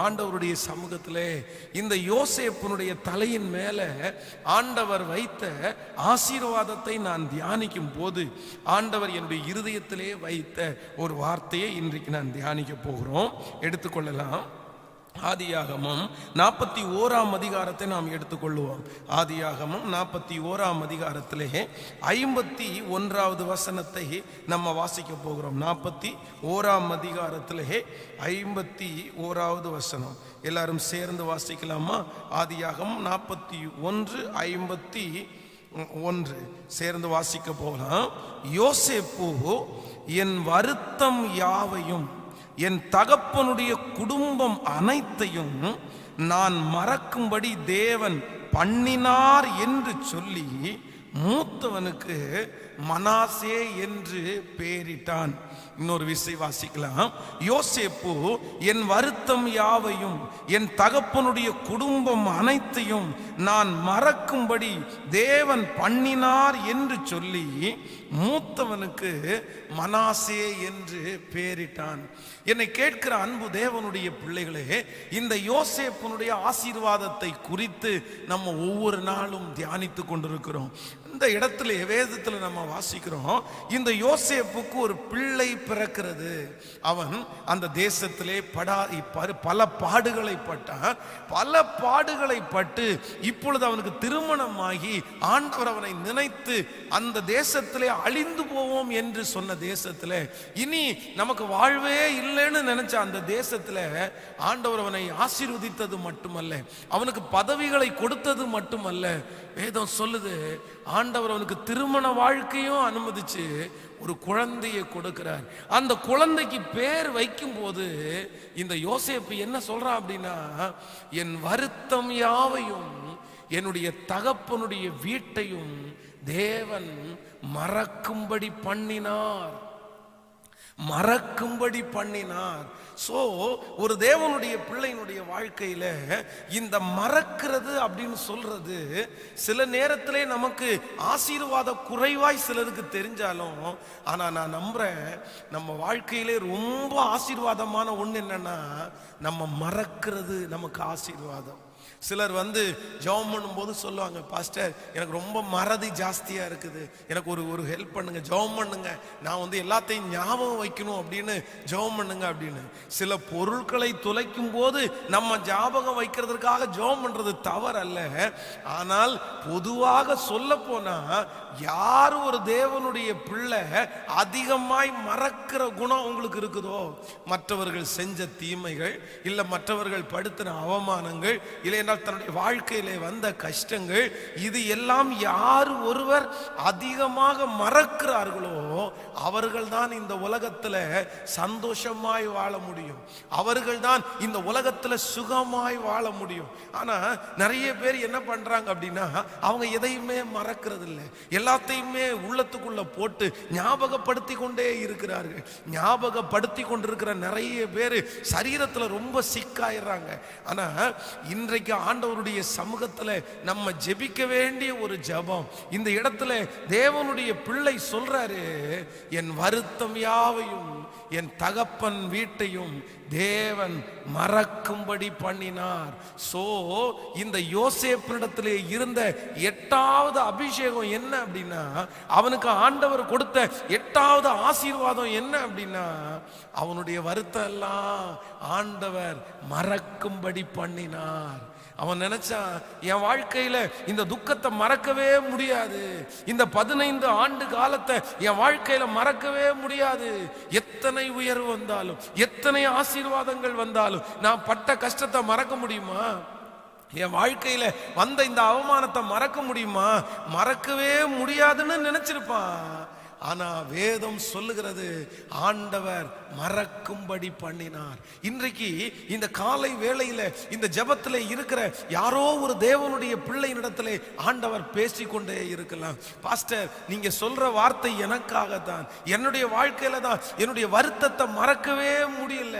ஆண்டவருடைய சமூகத்திலே இந்த யோசேப்பினுடைய தலையின் மேல ஆண்டவர் வைத்த ஆசீர்வாதத்தை நான் தியானிக்கும் போது ஆண்டவர் என்னுடைய இருதயத்திலே வைத்த ஒரு வார்த்தையை இன்றைக்கு நான் தியானிக்க போகிறோம். எடுத்துக்கொள்ளலாம். ஆதியாகமம் 41ஆம் அதிகாரத்தை நாம் எடுத்துக்கொள்ளுவோம். ஆதியாகமம் 41ஆம் அதிகாரத்திலே 51வது வசனத்தை நம்ம வாசிக்க போகிறோம். 41ஆம் அதிகாரத்திலே 51வது வசனம் எல்லாரும் சேர்ந்து வாசிக்கலாமா? ஆதியாகமம் 41:51 சேர்ந்து வாசிக்க போகலாம். யோசேப்பு என் வருத்தம் யாவையும் என் தகப்பனுடைய குடும்பம் அனைத்தையும் நான் மறக்கும்படி தேவன் பண்ணினார் என்று சொல்லி மூத்தவனுக்கு மனாசே என்று பெயரிட்டான். இன்னொரு விசை வாசிக்கலாம். யோசேப்பு என் வருத்தம் யாவையும் என் தகப்பனுடைய குடும்பம் அனைத்தையும் நான் மறக்கும்படி தேவன் பண்ணினார் என்று சொல்லி மூத்தவனுக்கு மனாசே என்று பெயரிட்டான். என்னை கேட்கிற அன்பு தேவனுடைய பிள்ளைகளே, இந்த யோசேப்பினுடைய ஆசீர்வாதத்தை குறித்து நம்ம ஒவ்வொரு நாளும் தியானித்து கொண்டிருக்கிறோம். இந்த இடத்துல வேதத்துல நம்ம வாசிக்கிறோம், இந்த யோசேப்புக்கு ஒரு பிள்ளை பிறக்கிறது. அவன் அந்த தேசத்திலே பல பாடுகளை பட்டான். பல பாடுகளை பட்டு இப்பொழுது அவனுக்கு திருமணமாகி ஆண்டவர் அவனை நினைத்து அந்த தேசத்திலே அழிந்து போவோம் என்று சொன்ன தேசத்திலே இனி நமக்கு வாழ்வே இல்லைன்னு நினைச்ச அந்த தேசத்துல ஆண்டவர் அவனை ஆசீர்வதித்தது மட்டுமல்ல, அவனுக்கு பதவிகளை கொடுத்தது மட்டுமல்ல, வேதம் சொல்லுது ஆண்டவர் அவனுக்கு திருமண வாழ்க்கையும் அனுமதிச்சு ஒரு குழந்தையை கொடுக்கிறார். அந்த குழந்தைக்கு பேர் வைக்கும் போது இந்த யோசேப்பு என்ன சொல்றான் அப்படின்னா, என் வருத்தம் யாவையும் என்னுடைய தகப்பனுடைய வீட்டையும் தேவன் மறக்கும்படி பண்ணினார். மறக்கும்படி பண்ணினார். சோ ஒரு தேவனுடைய பிள்ளையினுடைய வாழ்க்கையில இந்த மறக்கிறது அப்படின்னு சொல்றது சில நேரத்திலே நமக்கு ஆசீர்வாத குறைவாய் சிலருக்கு தெரிஞ்சாலும், ஆனா நான் நம்புறேன் நம்ம வாழ்க்கையிலே ரொம்ப ஆசீர்வாதமான ஒண்ணு என்னன்னா, நம்ம மறக்கிறது நமக்கு ஆசீர்வாதம். சிலர் ஜெபம் பண்ணும்போது சொல்லுவாங்க, பாஸ்டர் எனக்கு ரொம்ப மறதி ஜாஸ்தியா இருக்குது, எனக்கு ஒரு ஹெல்ப் பண்ணுங்க, ஜெபம் பண்ணுங்க, நான் எல்லாத்தையும் ஞாபகம் வைக்கணும் அப்படின்னு ஜெபம் பண்ணுங்க அப்படின்னு. சில பொருட்களை துளைக்கும் போது நம்ம ஞாபகம் வைக்கிறதுக்காக ஜெபம் பண்றது தவறல்ல. ஆனால் பொதுவாக சொல்ல போனா யார் ஒரு தேவனுடைய பிள்ளை அதிகமாய் மறக்கிற குணம் உங்களுக்கு இருக்குதோ, மற்றவர்கள் செஞ்ச தீமைகள், இல்ல மற்றவர்கள் படுத்தின அவமானங்கள், இல்லைன்னா தன்னுடைய வாழ்க்கையிலே வந்த கஷ்டங்கள், இது எல்லாம் யார் ஒருவர் அதிகமாக மறக்கிறார்களோ அவர்கள் தான் இந்த உலகத்துல சந்தோஷமாய் வாழ முடியும். அவர்கள் தான் இந்த உலகத்துல சுகமாய் வாழ முடியும். ஆனா நிறைய பேர் என்ன பண்றாங்க அப்படின்னா, அவங்க எதையுமே மறக்கிறது இல்லை, எல்லாத்தையுமே உள்ளத்துக்குள்ள போட்டு ஞாபகப்படுத்தி கொண்டே இருக்கிறார்கள். ஞாபகப்படுத்தி கொண்டிருக்கிற நிறைய பேர் சரீரத்துல ரொம்ப சிக்காயிடுறாங்க. ஆனா இன்றைக்கு ஆண்டவருடைய சமூகத்துல நம்ம ஜெபிக்க வேண்டிய ஒரு ஜெபம், இந்த இடத்துல தேவனுடைய பிள்ளை சொல்றாரு, என் வருத்தம் யாவையும் என் தகப்பன் வீட்டையும் தேவன் மறக்கும்படி பண்ணினார். சோ இந்த யோசேப்பினிடத்திலே இருந்த 8வது அபிஷேகம் என்ன அப்படின்னா, அவனுக்கு ஆண்டவர் கொடுத்த 8வது ஆசீர்வாதம் என்ன அப்படின்னா, அவனுடைய வருத்தம் எல்லாம் ஆண்டவர் மறக்கும்படி பண்ணினார். அவன் நினைச்சான், என் வாழ்க்கையில இந்த துக்கத்தை மறக்கவே முடியாது, இந்த 15 ஆண்டு காலத்தை என் வாழ்க்கையில மறக்கவே முடியாது. எத்தனை உயர்வு வந்தாலும், எத்தனை ஆசீர்வாதங்கள் வந்தாலும் நான் பட்ட கஷ்டத்தை மறக்க முடியுமா? என் வாழ்க்கையில வந்த இந்த அவமானத்தை மறக்க முடியுமா? மறக்கவே முடியாதுன்னு நினைச்சிருப்பான். ஆனா வேதம் சொல்லுகிறது, ஆண்டவர் மறக்கும்படி பண்ணினார். இன்றைக்கு இந்த காலை வேளையில இந்த ஜெபத்துல இருக்கிற யாரோ ஒரு தேவனுடைய பிள்ளையினிடத்திலே ஆண்டவர் பேசிக்கொண்டே இருக்கலாம். பாஸ்டர், நீங்க சொல்ற வார்த்தை எனக்காகத்தான், என்னுடைய வாழ்க்கையில தான் என்னுடைய வருத்தத்தை மறக்கவே முடியல.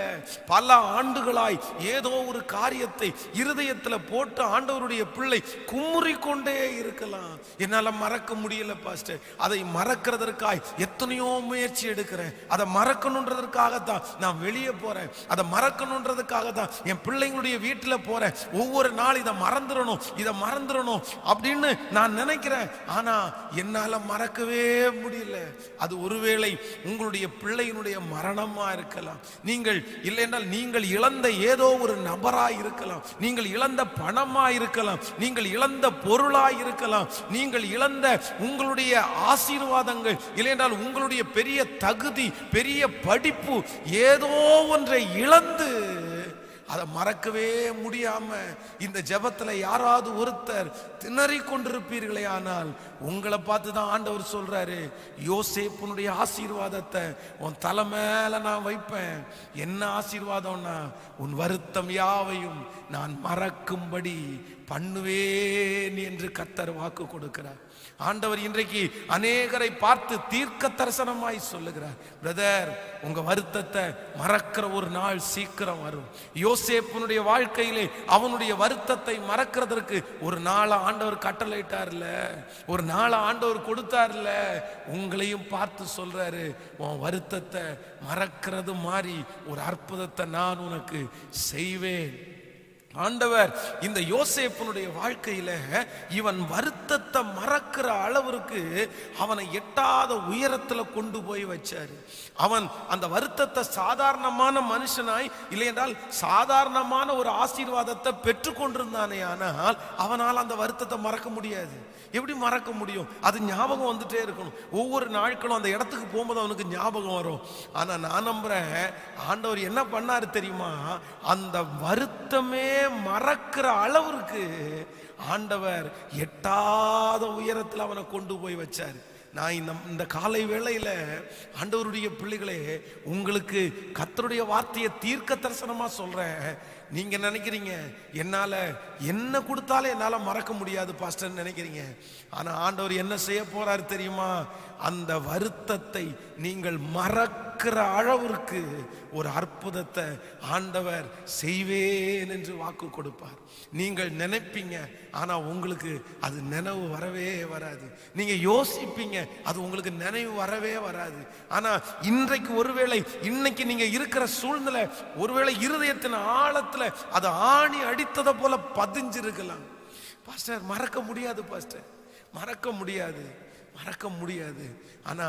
பல ஆண்டுகளாய் ஏதோ ஒரு காரியத்தை இருதயத்துல போட்டு ஆண்டவருடைய பிள்ளை குமுறி கொண்டே இருக்கலாம். என்னால மறக்க முடியல பாஸ்டர். அதை மறக்கிறதற்காக மறக்கிறதற்காய் எத்தனையோ முயற்சி எடுக்கிறேன். அதை மறக்கணுன்றதற்காகத்தான் நான் வெளியே போறேன். அதை மறக்கணுன்றதுக்காக தான் என் பிள்ளைங்களுடைய வீட்டில் போறேன். ஒவ்வொரு நாள் இதை மறந்துடணும் அப்படின்னு நான் நினைக்கிறேன். ஆனா என்னால மறக்கவே முடியல. அது ஒருவேளை உங்களுடைய பிள்ளையினுடைய மரணமா இருக்கலாம். நீங்கள் இல்லை என்றால் நீங்கள் இழந்த ஏதோ ஒரு நபராய் இருக்கலாம். நீங்கள் இழந்த பணமா இருக்கலாம். நீங்கள் இழந்த பொருளாய் இருக்கலாம். நீங்கள் இழந்த உங்களுடைய ஆசீர்வாதங்கள், இல்லை என்றால் உங்களுடைய பெரிய தகுதி, பெரிய படிப்பு, ஏதோ ஒன்றை இழந்து அதை மறக்கவே முடியாம இந்த ஜெபத்துல யாராவது ஒருத்தர் திணறி கொண்டிருப்பீர்களே, ஆனால் உங்களை பார்த்து தான் ஆண்டவர் சொல்றாரு, யோசேப்புனுடைய ஆசீர்வாதத்தை உன் தலை மேல நான் வைப்பேன். என்ன ஆசீர்வாதம்னா, உன் வருத்தம் யாவையும் நான் மறக்கும்படி பண்ணுவேன் என்று கர்த்தர் வாக்கு கொடுக்கிறார். ஆண்டவர் இன்றைக்கு அநேகரை பார்த்து தீர்க்க தரிசனமாய் சொல்லுகிறார், பிரதர், உங்க வருத்தத்தை மறக்கிற ஒரு நாள் சீக்கிரம் வரும். யோசேப்புனுடைய வாழ்க்கையிலே அவனுடைய வருத்தத்தை மறக்கிறதற்கு ஒரு நாளை ஆண்டவர் கட்டளையிட்டார்ல, ஒரு நாளை ஆண்டவர் கொடுத்தார்ல. உங்களையும் பார்த்து சொல்றாரு, உன் வருத்தத்தை மறக்கிறது மாதிரி ஒரு அற்புதத்தை நான் உனக்கு செய்வேன். ஆண்டவர் இந்த யோசேப்புனுடைய வாழ்க்கையில இவன் வருத்தத்தை மறக்கிற அளவிற்கு அவனை எட்டாத உயரத்துல கொண்டு போய் வச்சாரு. அவன் அந்த வருத்தத்தை சாதாரணமான மனுஷனாய், இல்லை என்றால் சாதாரணமான ஒரு ஆசீர்வாதத்தை பெற்று கொண்டிருந்தானே, ஆனால் அவனால் அந்த வருத்தத்தை மறக்க முடியாது. எப்படி மறக்க முடியும்? அது ஞாபகம் வந்துட்டே இருக்கணும். ஒவ்வொரு நாட்களும் அந்த இடத்துக்கு போகும்போது அவனுக்கு ஞாபகம் வரும். ஆனா நான் நம்புறேன், ஆண்டவர் என்ன பண்ணாரு தெரியுமா, அந்த வருத்தமே மறக்கிற அளவிற்கு ஆண்டவர் எட்டாத உயரத்தில் அவனை கொண்டு போய் வச்சாரு. நான் இந்த காலை வேளையில ஆண்டவருடைய பிள்ளைகளே, உங்களுக்கு கர்த்தருடைய வார்த்தையை தீர்க்க தரிசனமா சொல்றேன். நீங்க நினைக்கிறீங்க என்னால என்ன கொடுத்தாலும் என்னால மறக்க முடியாது பாஸ்டர் நினைக்கிறீங்க. ஆனா ஆண்டவர் என்ன செய்ய போறாரு தெரியுமா, அந்த வருத்தத்தை நீங்கள் மறக்கிற அளவிற்கு ஒரு அற்புதத்தை ஆண்டவர் செய்வேன் என்று வாக்கு கொடுப்பார். நீங்கள் நினைப்பீங்க, ஆனா உங்களுக்கு அது நினைவு வரவே வராது. நீங்க யோசிப்பீங்க, அது உங்களுக்கு நினைவு வரவே வராது. ஆனா இன்றைக்கு ஒருவேளை இன்னைக்கு நீங்க இருக்கிற சூழ்நிலை ஒருவேளை இருதயத்தின் ஆழத்துல அது ஆணி அடித்ததை போல பதிஞ்சிருக்கலாம். பாஸ்டர் மறக்க முடியாது, பாஸ்டர் மறக்க முடியாது. ஆனா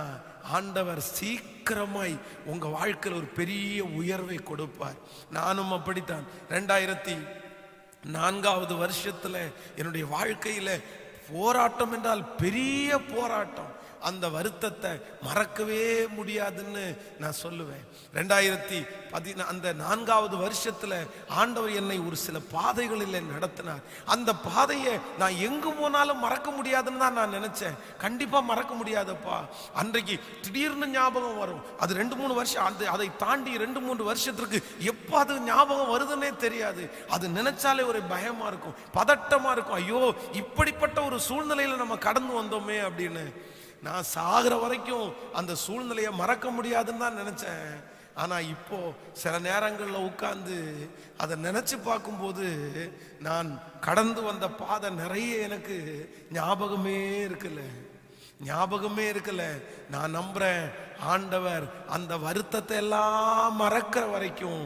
ஆண்டவர் சீக்கிரமாய் உங்க வாழ்க்கையில் ஒரு பெரிய உயர்வை கொடுப்பார். நானும் அப்படித்தான். 2004 வருஷத்துல என்னுடைய வாழ்க்கையில போராட்டம் என்றால் பெரிய போராட்டம். அந்த வருத்தத்தை மறக்கவே முடியாதுன்னு நான் சொல்லுவேன். 2014 வருஷத்துல ஆண்டவர் என்னை ஒரு சில பாதைகளில் நடத்தினார். அந்த பாதையை நான் எங்கு போனாலும் மறக்க முடியாதுன்னு தான் நான் நினைச்சேன். கண்டிப்பா மறக்க முடியாதப்பா. அன்றைக்கு திடீர்னு ஞாபகம் வரும். அது 2-3 வருஷம், அதை தாண்டி 2-3 வருஷத்துக்கு எப்போ அது ஞாபகம் வருதுன்னே தெரியாது. அது நினைச்சாலே ஒரு பயமா இருக்கும், பதட்டமா இருக்கும். ஐயோ, இப்படிப்பட்ட ஒரு சூழ்நிலையில நம்ம கடந்து வந்தோமே அப்படின்னு. நான் சாகிற வரைக்கும் அந்த சூழ்நிலையை மறக்க முடியாதுன்னு தான் நினைச்சேன். ஆனா இப்போ சில நேரங்களில் உட்கார்ந்து அதை நினைச்சு பார்க்கும்போது நான் கடந்து வந்த பாதை நிறைய எனக்கு ஞாபகமே இருக்குல்ல. நான் நம்புறேன், ஆண்டவர் அந்த வருத்தத்தை எல்லாம் மறக்கிற வரைக்கும்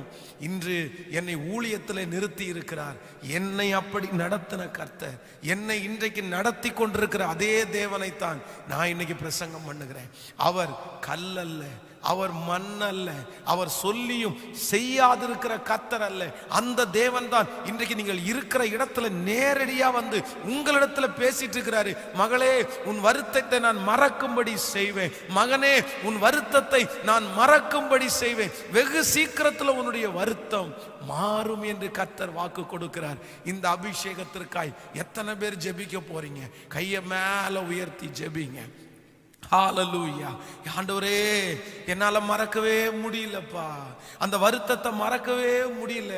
இன்று என்னை ஊழியத்தில் நிறுத்தி இருக்கிறார். என்னை அப்படி நடத்தின கர்த்தர் என்னை இன்றைக்கு நடத்தி கொண்டிருக்கிற அதே தேவனைத்தான் நான் இன்னைக்கு பிரசங்கம் பண்ணுகிறேன். அவர் கல்லல்ல, அவர் மண் அல்ல, அவர் சொல்லியும் செய்யாதிருக்கிற கர்த்தர் அல்ல. அந்த தேவன் தான் இன்றைக்கு நீங்கள் இருக்கிற இடத்துல நேரடியா வந்து உங்களிடத்துல பேசிட்டு இருக்கிறாரு. மகளே, உன் வருத்தத்தை நான் மறக்கும்படி செய்வேன். மகனே, உன் வருத்தத்தை நான் மறக்கும்படி செய்வேன். வெகு சீக்கிரத்தில் உன்னுடைய வருத்தம் மாறும் என்று கர்த்தர் வாக்கு கொடுக்கிறார். இந்த அபிஷேகத்திற்காய் எத்தனை பேர் ஜெபிக்க போறீங்க? கையை மேல உயர்த்தி ஜெபிங்க. ஹalleluya. ஆண்டவரே, என்னால மறக்கவே முடியலப்பா. அந்த வருத்தத்தை மறக்கவே முடியல.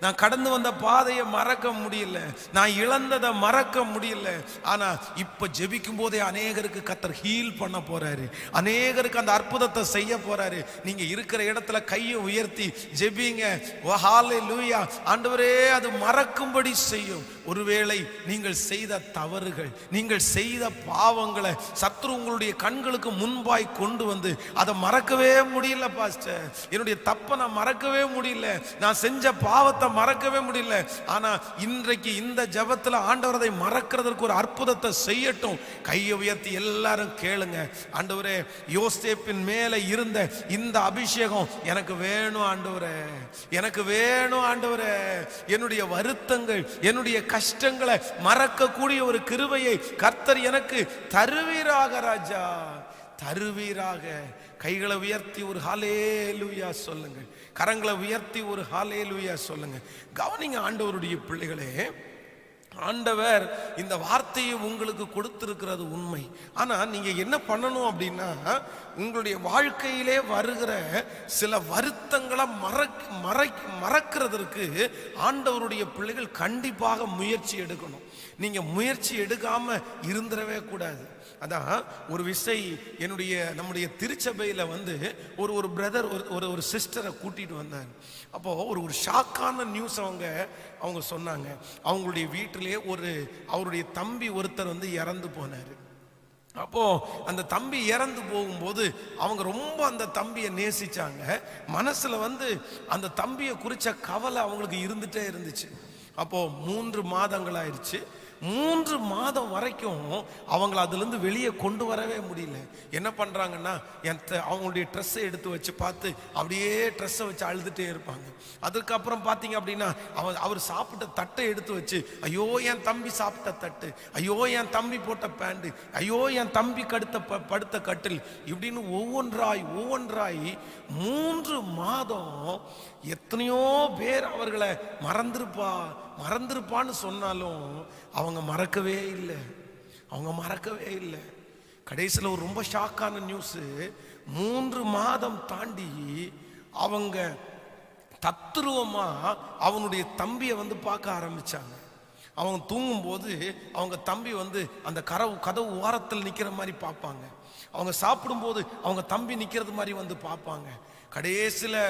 நான் கடந்து வந்த பாதையை மறக்க முடியல. நான் இழந்ததை மறக்க முடியல. ஆனா இப்ப ஜெபிக்கும் போதே அநேகருக்கு கர்த்தர் ஹீல் பண்ண போறாரு. அநேகருக்கு அந்த அற்புதத்தை செய்ய போறாரு. நீங்க இருக்கிற இடத்துல கையை உயர்த்தி ஜெபிங்க. ஹalleluya. ஆண்டவரே, அது மறக்கும்படி செய்யும். ஒருவேளை நீங்கள் செய்த தவறுகள், நீங்கள் செய்த பாவங்களை சத்துரு உங்களுடைய கண் கண்களுக்கு முன்பாய் கொண்டு வந்து அதை மறக்கவே முடியல பாஸ்டர். என்னுடைய தப்பை நான் மறக்கவே முடியல, நான் செஞ்ச பாவத்தை மறக்கவே முடியல. ஆனா இன்றைக்கு இந்த ஜெபத்துல ஆண்டவர் அதை மறக்கிறதுக்கு ஒரு அற்புதத்தை செய்யட்டும். கையை உயர்த்தி எல்லாரும் கேளுங்க. ஆண்டவரே, யோசேப்பின் மேல இருந்த இந்த அபிஷேகம் எனக்கு வேணும் ஆண்டவரே, எனக்கு வேணும் ஆண்டவரே. என்னுடைய வருத்தங்கள், என்னுடைய கஷ்டங்களை மறக்கக்கூடிய ஒரு கிருபையை கர்த்தர் எனக்கு தருவீராக ராஜா, தருவீராக. கைகளை உயர்த்தி ஒரு ஹல்லேலூயா சொல்லுங்க, கரங்களை உயர்த்தி ஒரு ஹல்லேலூயா சொல்லுங்க. கவனிங்க ஆண்டவருடைய பிள்ளைகளே, ஆண்டவர் இந்த வார்த்தையை உங்களுக்கு கொடுத்திருக்கிறது உண்மை. ஆனா நீங்க என்ன பண்ணணும் அப்படின்னா, உங்களுடைய வாழ்க்கையிலே வருகிற சில வருத்தங்களை மறக்கிறதற்கு ஆண்டவருடைய பிள்ளைகள் கண்டிப்பாக முயற்சி எடுக்கணும். நீங்க முயற்சி எடுக்காம இருந்துடவே கூடாது. அதான் ஒரு விசை நம்முடைய திருச்சபையில ஒரு பிரதர் ஒரு சிஸ்டரை கூட்டிட்டு வந்தாங்க. அப்போ ஒரு ஷாக்கான நியூஸ் அவங்க சொன்னாங்க. அவங்களுடைய வீட்டிலே அவருடைய தம்பி ஒருத்தர் இறந்து போனாரு. அப்போ அந்த தம்பி இறந்து போகும்போது அவங்க ரொம்ப அந்த தம்பியை நேசிச்சாங்க. மனசுல அந்த தம்பியை குறிச்ச கவலை அவங்களுக்கு இருந்துட்டே இருந்துச்சு. அப்போ 3 மாதங்கள் ஆயிடுச்சு. 3 மாதம் வரைக்கும் அவங்கள அதுலேருந்து வெளியே கொண்டு வரவே முடியல. என்ன பண்ணுறாங்கன்னா, அவங்களுடைய ட்ரெஸ்ஸை எடுத்து வச்சு பார்த்து அப்படியே ட்ரெஸ்ஸை வச்சு அழுதுகிட்டே இருப்பாங்க. அதுக்கப்புறம் பார்த்தீங்க அப்படின்னா, அவர் சாப்பிட்ட தட்டை எடுத்து வச்சு, ஐயோ என் தம்பி சாப்பிட்ட தட்டு, ஐயோ என் தம்பி போட்ட பேண்டு, ஐயோ என் தம்பி படுத்த கட்டில், இப்படின்னு ஒவ்வொன்றாய் 3 மாதம் எத்தனையோ பேர் அவர்களை மறந்திருப்பான்னு சொன்னாலும் அவங்க மறக்கவே இல்லை. கடைசியில் ஒரு ரொம்ப ஷாக்கான நியூஸ், 3 மாதம் தாண்டி அவங்க தத்துருவமா அவனுடைய தம்பியை பார்க்க ஆரம்பிச்சாங்க. அவங்க தூங்கும்போது அவங்க தம்பி அந்த கதவு ஓரத்தில் நிற்கிற மாதிரி பார்ப்பாங்க. அவங்க சாப்பிடும்போது அவங்க தம்பி நிற்கிறது மாதிரி பார்ப்பாங்க. கடைசியில்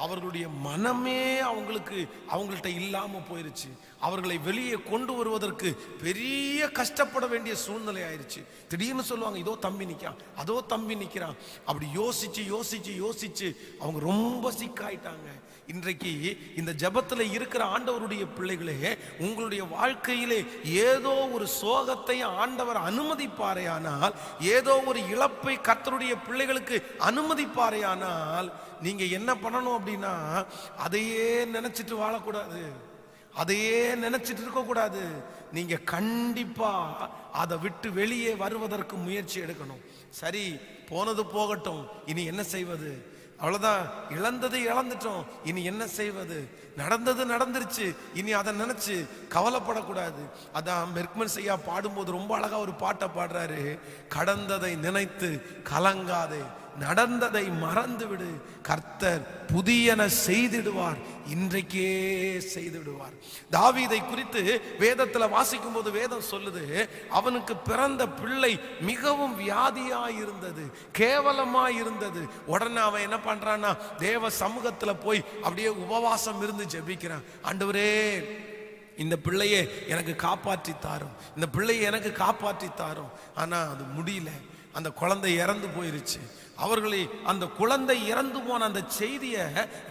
அவர்களுடைய மனமே அவங்கள்ட்ட இல்லாமல் போயிருச்சு. அவர்களை வெளியே கொண்டு வருவதற்கு பெரிய கஷ்டப்பட வேண்டிய சூழ்நிலை ஆயிடுச்சு. திடீர்னு சொல்லுவாங்க, இதோ தம்பி நிற்கான், அதோ தம்பி நிற்கிறான். அப்படி யோசிச்சு அவங்க ரொம்ப சிக்காயிட்டாங்க. இன்றைக்கு இந்த ஜெபத்தில் இருக்கிற ஆண்டவருடைய பிள்ளைகளே, உங்களுடைய வாழ்க்கையிலே ஏதோ ஒரு சோகத்தை ஆண்டவர் அனுமதிப்பாரேயானால், ஏதோ ஒரு இழப்பை கர்த்தருடைய பிள்ளைகளுக்கு அனுமதிப்பாரேயானால், நீங்க என்ன பண்ணணும் அப்படின்னா, அதையே நினைச்சிட்டு வாழக்கூடாது, அதையே நினைச்சிட்டு இருக்க கூடாது. நீங்க கண்டிப்பா அதை விட்டு வெளியே வருவதற்கு முயற்சி எடுக்கணும். சரி, போனது போகட்டும், இனி என்ன செய்வது? அவ்வளவுதான், இழந்தது இழந்துட்டோம், இனி என்ன செய்வது? நடந்தது நடந்துருச்சு, இனி அதை நினைச்சு கவலைப்படக்கூடாது. அதான் பெர்க்மன்ஸ் ஐயா பாடும்போது ரொம்ப அழகா ஒரு பாட்டை பாடுறாரு. கடந்ததை நினைத்து கலங்காதே, நடந்ததை மறந்து விடு, கர்த்தர் புதியன செய்திடுவார், இன்றைக்கே செய்திடுவார். தாவீதை குறித்து வேதத்துல வாசிக்கும் போது வேதம் சொல்லுது, அவனுக்கு பிறந்த பிள்ளை மிகவும் வியாதியாய் இருந்தது, கேவலமாய் இருந்தது. உடனே அவன் என்ன பண்றான்னா, தேவ சமூகத்துல போய் அப்படியே உபவாசம் இருந்து ஜெபிக்கிறான். ஆண்டவரே, இந்த பிள்ளையை எனக்கு காப்பாற்றி தாரும், இந்த பிள்ளையை எனக்கு காப்பாற்றி தாரும். ஆனா அது முடியல. அந்த குழந்தை இறந்து போயிருச்சு. அவர்களை அந்த குழந்தை இறந்து போன அந்த செய்தியை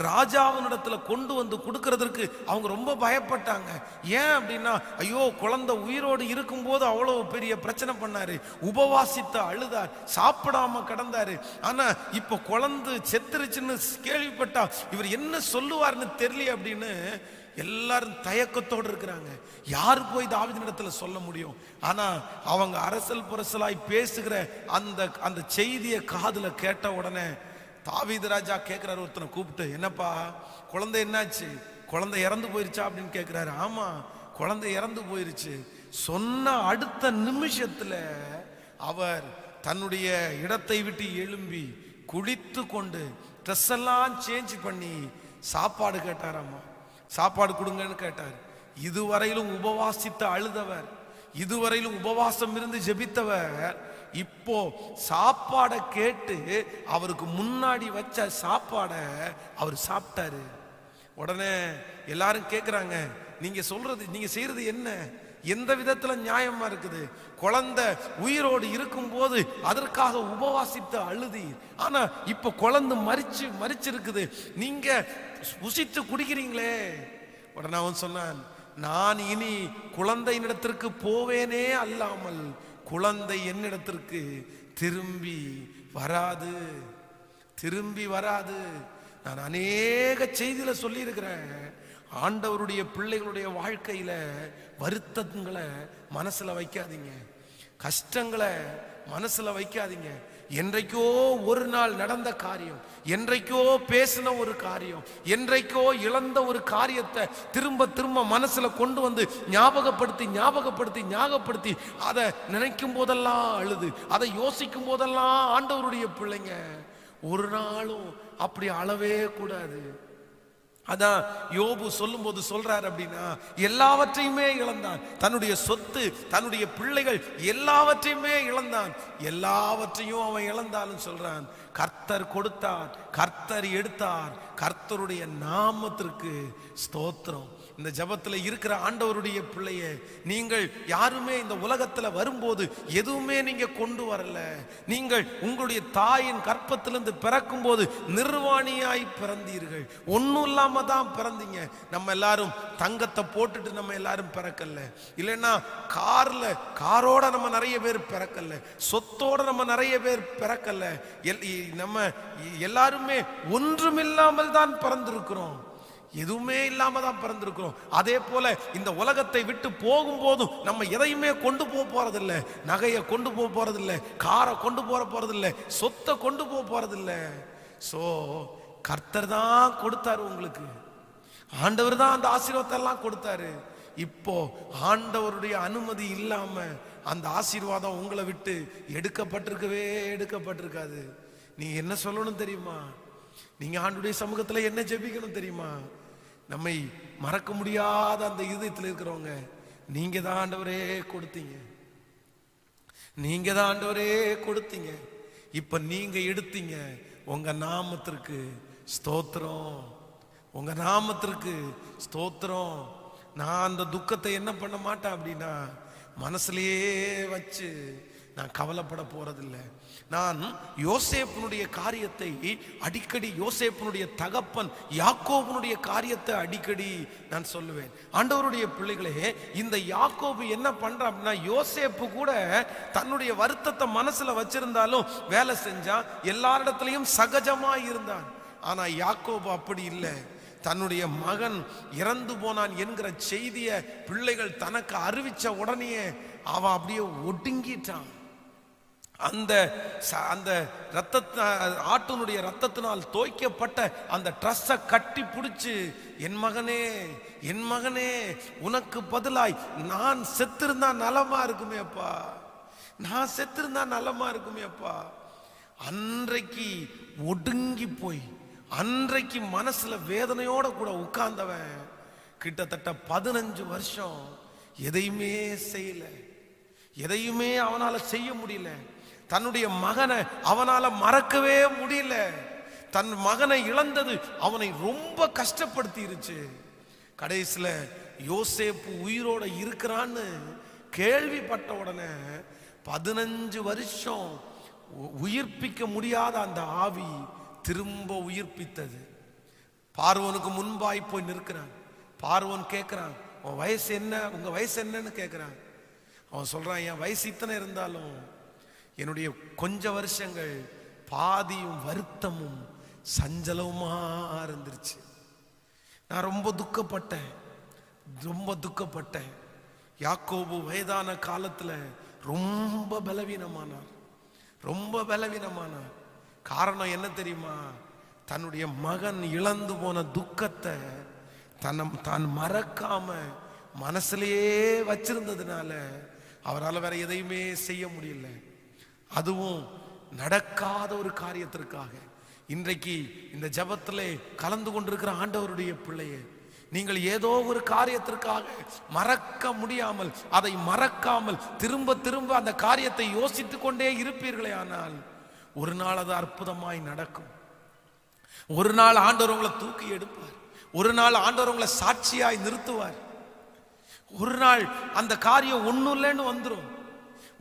ராஜாவினிடத்துல கொண்டு கொடுக்கறதற்கு அவங்க ரொம்ப பயப்பட்டாங்க. ஏன் அப்படின்னா, ஐயோ குழந்தை உயிரோடு இருக்கும்போது அவ்வளவு பெரிய பிரச்சனை பண்ணாரு, உபவாசித்த அழுதார், சாப்பிடாம கிடந்தாரு. ஆனா இப்ப குழந்தை செத்துருச்சுன்னு கேள்விப்பட்டா இவர் என்ன சொல்லுவார்னு தெரியல அப்படின்னு எல்லாரும் தயக்கத்தோடு இருக்கிறாங்க. யாரு போய் தாவீதினிடத்துல சொல்ல முடியும்? ஆனா அவங்க அரசல் புரசலாய் பேசுகிற அந்த செய்தியை காதுல கேட்ட உடனே தாவீது ராஜா கேட்கிறாரு, ஒருத்தனை கூப்பிட்டு, என்னப்பா குழந்தை என்னாச்சு? குழந்தை இறந்து போயிருச்சா அப்படின்னு கேட்கிறாரு. ஆமா, குழந்தை இறந்து போயிருச்சு. சொன்ன அடுத்த நிமிஷத்துல அவர் தன்னுடைய இடத்தை விட்டு எழும்பி குளித்து கொண்டு ட்ரெஸ் எல்லாம் சேஞ்ச் பண்ணி சாப்பாடு கேட்டாராமா. சாப்பாடு கொடுங்கன்னு கேட்டார். இதுவரையிலும் உபவாசித்து அழுதவர், இதுவரையிலும் உபவாசம் இருந்து ஜெபித்தவர், இப்போ சாப்பாடை கேட்டு அவருக்கு முன்னாடி வச்ச சாப்பாடை அவர் சாப்பிட்டாரு. உடனே எல்லாரும் கேட்குறாங்க, நீங்க செய்யறது என்ன? எந்த விதத்துல நியாயமா இருக்குது? குழந்தை உயிரோடு இருக்கும் போது அதற்காக உபவாசித்து அழுதீர். ஆனா இப்ப குழந்தை மரிச்சிருக்குது, நீங்க புசித்து குடிக்கிறீங்களே. உடனே அவன் சொன்னான், நான் இனி குழந்தையினிடத்திற்கு போவேனே அல்லாமல் குழந்தை என்னிடத்திற்கு திரும்பி வராது, திரும்பி வராது. நான் அநேக செய்தியில சொல்லி இருக்கிறேன், ஆண்டவருடைய பிள்ளைகளுடைய வாழ்க்கையில வருத்தங்களை மனசுல வைக்காதீங்க, கஷ்டங்களை மனசுல வைக்காதீங்க. என்றைக்கோ ஒரு நாள் நடந்த காரியம், என்றைக்கோ பேசின ஒரு காரியம், என்றைக்கோ இழந்த ஒரு காரியத்தை திரும்ப திரும்ப மனசுல கொண்டு வந்து ஞாபகப்படுத்தி அதை நினைக்கும் போதெல்லாம் அழுது, அதை யோசிக்கும் போதெல்லாம் ஆண்டவருடைய பிள்ளைங்க ஒரு நாளும் அப்படி அழவே கூடாது. அதான் யோபு சொல்லும் போது சொல்றாரு அப்படின்னா, எல்லாவற்றையுமே இழந்தான், தன்னுடைய சொத்து, தன்னுடைய பிள்ளைகள் எல்லாவற்றையுமே இழந்தான். எல்லாவற்றையும் அவன் இழந்தாலும் சொல்றான், கர்த்தர் கொடுத்தார், கர்த்தர் எடுத்தார், கர்த்தருடைய நாமத்திற்கு ஸ்தோத்திரம். இந்த ஜபத்துல இருக்கிற ஆண்டவருடைய பிள்ளைய, நீங்கள் யாருமே இந்த உலகத்துல வரும்போது எதுவுமே நீங்க கொண்டு வரல. நீங்கள் உங்களுடைய தாயின் கற்பத்திலிருந்து பிறக்கும் போது நிர்வாணியாய் பிறந்தீர்கள், ஒன்னும் இல்லாம தான் பிறந்தீங்க. நம்ம எல்லாரும் தங்கத்தை போட்டுட்டு நம்ம எல்லாரும் பிறக்கல, இல்லைன்னா காரோட நம்ம நிறைய பேர் பிறக்கல, சொத்தோட நம்ம நிறைய பேர் பிறக்கல. நம்ம எல்லாருமே ஒன்றுமில்லாமல் தான் பிறந்திருக்கிறோம், எதுவுமே இல்லாம தான் பிறந்திருக்கிறோம். அதே போல இந்த உலகத்தை விட்டு போகும்போதும் நம்ம எதையுமே கொண்டு போறதில்லை, நகையை கொண்டு போறதில்லை, காரை கொண்டு போறதில்லை, சொத்தை கொண்டு போறதில்லை. சோ கர்த்தர் தான் கொடுத்தாரு உங்களுக்கு, ஆண்டவர் தான் அந்த ஆசீர்வாதத்தை எல்லாம் கொடுத்தாரு. இப்போ ஆண்டவருடைய அனுமதி இல்லாம அந்த ஆசீர்வாதம் உங்களை விட்டு எடுக்கப்பட்டிருக்காது. நீங்க என்ன சொல்லணும் தெரியுமா? நீங்க ஆண்டவருடைய சமூகத்துல என்ன ஜெபிக்கணும் தெரியுமா? நம்மை மறக்க முடியாத அந்த இதயத்தில் இருக்கிறவங்க, நீங்க தான் ஆண்டவரே கொடுத்தீங்க, நீங்க தான் ஆண்டவரே கொடுத்தீங்க, இப்ப நீங்க எடுத்தீங்க. உங்க நாமத்திற்கு ஸ்தோத்திரம், உங்க நாமத்திற்கு ஸ்தோத்திரம். நான் அந்த துக்கத்தை என்ன பண்ண மாட்டேன் அப்படின்னா, மனசுலயே வச்சு நான் கவலைப்பட போறதில்லை. நான் யோசேப்பினுடைய காரியத்தை அடிக்கடி, யோசேப்பினுடைய தகப்பன் யாக்கோபுனுடைய காரியத்தை அடிக்கடி நான் சொல்லுவேன். ஆண்டவருடைய பிள்ளைகளே, இந்த யாக்கோபு என்ன பண்றான் அப்படின்னா, யோசேப்பு கூட தன்னுடைய வருத்தத்தை மனசுல வச்சிருந்தாலும் வேலை செஞ்சான், எல்லாரிடத்திலையும் சகஜமா இருந்தான். ஆனா யாக்கோபு அப்படி இல்லை. தன்னுடைய மகன் இறந்து போனான் என்கிற செய்தியை பிள்ளைகள் தனக்கு அறிவிச்ச உடனே அவன் அப்படியே ஒடுங்கிட்டான். அந்த ஆட்டினுடைய ரத்தத்தினால் தோய்க்கப்பட்ட அந்த ட்ரெஸ்ஸை கட்டி பிடிச்சு, என் மகனே உனக்கு பதிலாய் நான் செத்திருந்தா நலமா இருக்குமே அப்பா, நான் செத்திருந்தா நலமா இருக்குமே அப்பா. அன்றைக்கு ஒடுங்கி போய், அன்றைக்கு மனசுல வேதனையோட கூட உட்கார்ந்தவன் கிட்டத்தட்ட 15 வருஷம் எதையுமே செய்யல, எதையுமே அவனால செய்ய முடியல. தன்னுடைய மகனை அவனால மறக்கவே முடியல. தன் மகனை இழந்தது அவனை ரொம்ப கஷ்டப்படுத்திருச்சு. கடைசியில யோசேப்பு உயிரோட இருக்கிறான்னு கேள்விப்பட்ட உடனே 15 வருஷம் உயிர்ப்பிக்க முடியாத அந்த ஆவி திரும்ப உயிர்ப்பித்தது. பார்வோனுக்கு முன்பாய் போய் நிற்கிறான். பார்வோன் கேட்கிறான், உன் வயசு என்ன, உங்க வயசு என்னன்னு கேட்கிறான். அவன் சொல்றான், என் வயசு இத்தனை இருந்தாலும் என்னுடைய கொஞ்ச வருஷங்கள் பாதியும் வருத்தமும் சஞ்சலவுமா இருந்துருச்சு. நான் ரொம்ப துக்கப்பட்டேன். யாக்கோபு வயதான காலத்துல ரொம்ப பலவீனமானார். காரணம் என்ன தெரியுமா? தன்னுடைய மகன் இழந்து போன துக்கத்தை தான் மறக்காம மனசுலயே வச்சிருந்ததுனால அவரால் வேற எதையுமே செய்ய முடியல. அதுவும் நடக்காத ஒரு காரியத்திற்காக. இன்றைக்கு இந்த ஜபத்திலே கலந்து கொண்டிருக்கிற ஆண்டவருடைய பிள்ளையே, நீங்கள் ஏதோ ஒரு காரியத்திற்காக மறக்க முடியாமல், அதை மறக்காமல் திரும்ப திரும்ப அந்த காரியத்தை யோசித்துக் கொண்டே இருப்பீர்களே, ஆனால் ஒரு நாள் அது அற்புதமாய் நடக்கும். ஒரு நாள் ஆண்டவர் உங்களை தூக்கி எடுப்பார். ஒரு நாள் ஆண்டவர் உங்களை சாட்சியாய் நிறுத்துவார். ஒரு நாள் அந்த காரியம் ஒண்ணும் இல்லைன்னு வந்துடும்.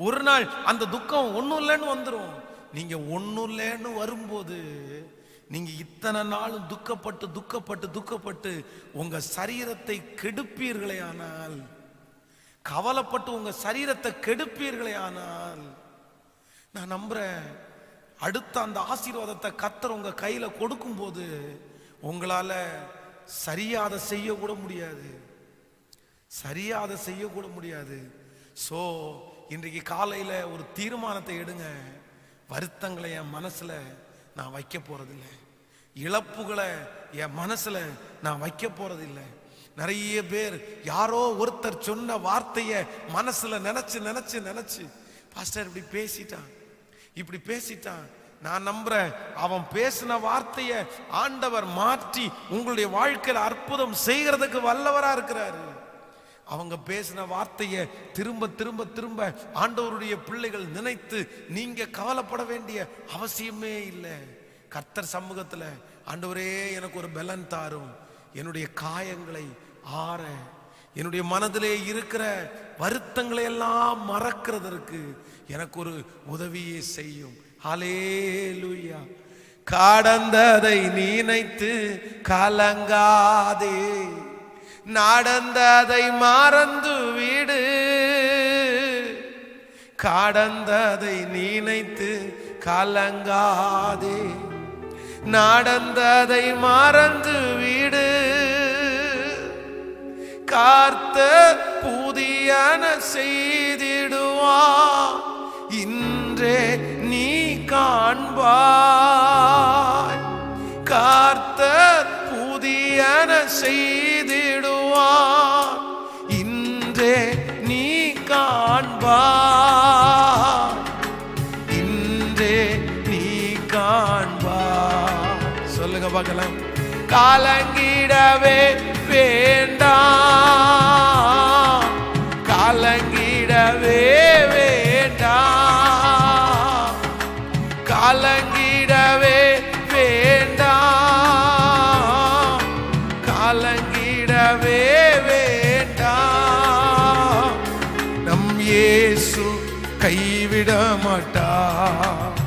ஒரு நாள் அந்த துக்கம் ஒண்ணும் இல்லைன்னு வந்துடும். நீங்க ஒண்ணும் இல்லைன்னு வரும்போது நீங்க இத்தனை நாளும் துக்கப்பட்டு துக்கப்பட்டு துக்கப்பட்டு உங்க சரீரத்தை கெடுப்பீர்களே ஆனால், கவலைப்பட்டு உங்க சரீரத்தை கெடுப்பீர்களே ஆனால், நான் நம்புறேன் அடுத்த அந்த ஆசீர்வாதத்தை கர்த்தர் உங்க கையில கொடுக்கும் போது உங்களால சரியா அதை செய்ய கூட முடியாது. சரியா அதை செய்யக்கூட முடியாது. சோ இன்றைக்கு காலையில ஒரு தீர்மானத்தை எடுங்க. வருத்தங்களை என் மனசுல நான் வைக்க போறதில்லை, இழப்புகளை என் மனசுல நான் வைக்க போறதில்லை. நிறைய பேர் யாரோ ஒருத்தர் சொன்ன வார்த்தைய மனசுல நினைச்சு நினைச்சு நினைச்சு பாஸ்டர் இப்படி பேசிட்டான் இப்படி பேசிட்டான். நான் நம்புறேன் அவன் பேசின வார்த்தைய ஆண்டவர் மாற்றி உங்களுடைய வாழ்க்கையில அற்புதம் செய்கிறதுக்கு வல்லவரா இருக்கிறாரு. அவங்க பேசின வார்த்தையை திரும்ப திரும்ப திரும்ப ஆண்டவருடைய பிள்ளைகள் நினைத்து நீங்க கவலைப்பட வேண்டிய அவசியமே இல்லை. கர்த்தர் சமூகத்துல ஆண்டவரே எனக்கு ஒரு பலன் தாரும், என்னுடைய காயங்களை ஆற, என்னுடைய மனதிலே இருக்கிற வருத்தங்களை எல்லாம் மறக்கிறதற்கு எனக்கு ஒரு உதவியை செய்யும். ஹல்லேலூயா. கடந்ததை நினைத்து கலங்காதே, நடந்ததை மறந்து விடு. கடந்ததை நினைத்து கலங்காதே, நடந்ததை மறந்து விடு. கர்த்தர் புதியன செய்திடுவார், இன்றே நீ காண்பாய். கர்த்தர் புதியன செய்திடுவார், இன்றே நீ காண்பாய். இன்றே நீ காண்பாய். சொல்லுங்க பார்க்கலாம். கலங்கிடவே வேண்டாம், கலங்கிடவே வேண்டாம், கலங்கிடவே வேண்டாம், கலங்கிடவே வேண்டாம். நம் இயேசு கைவிட மாட்டார்,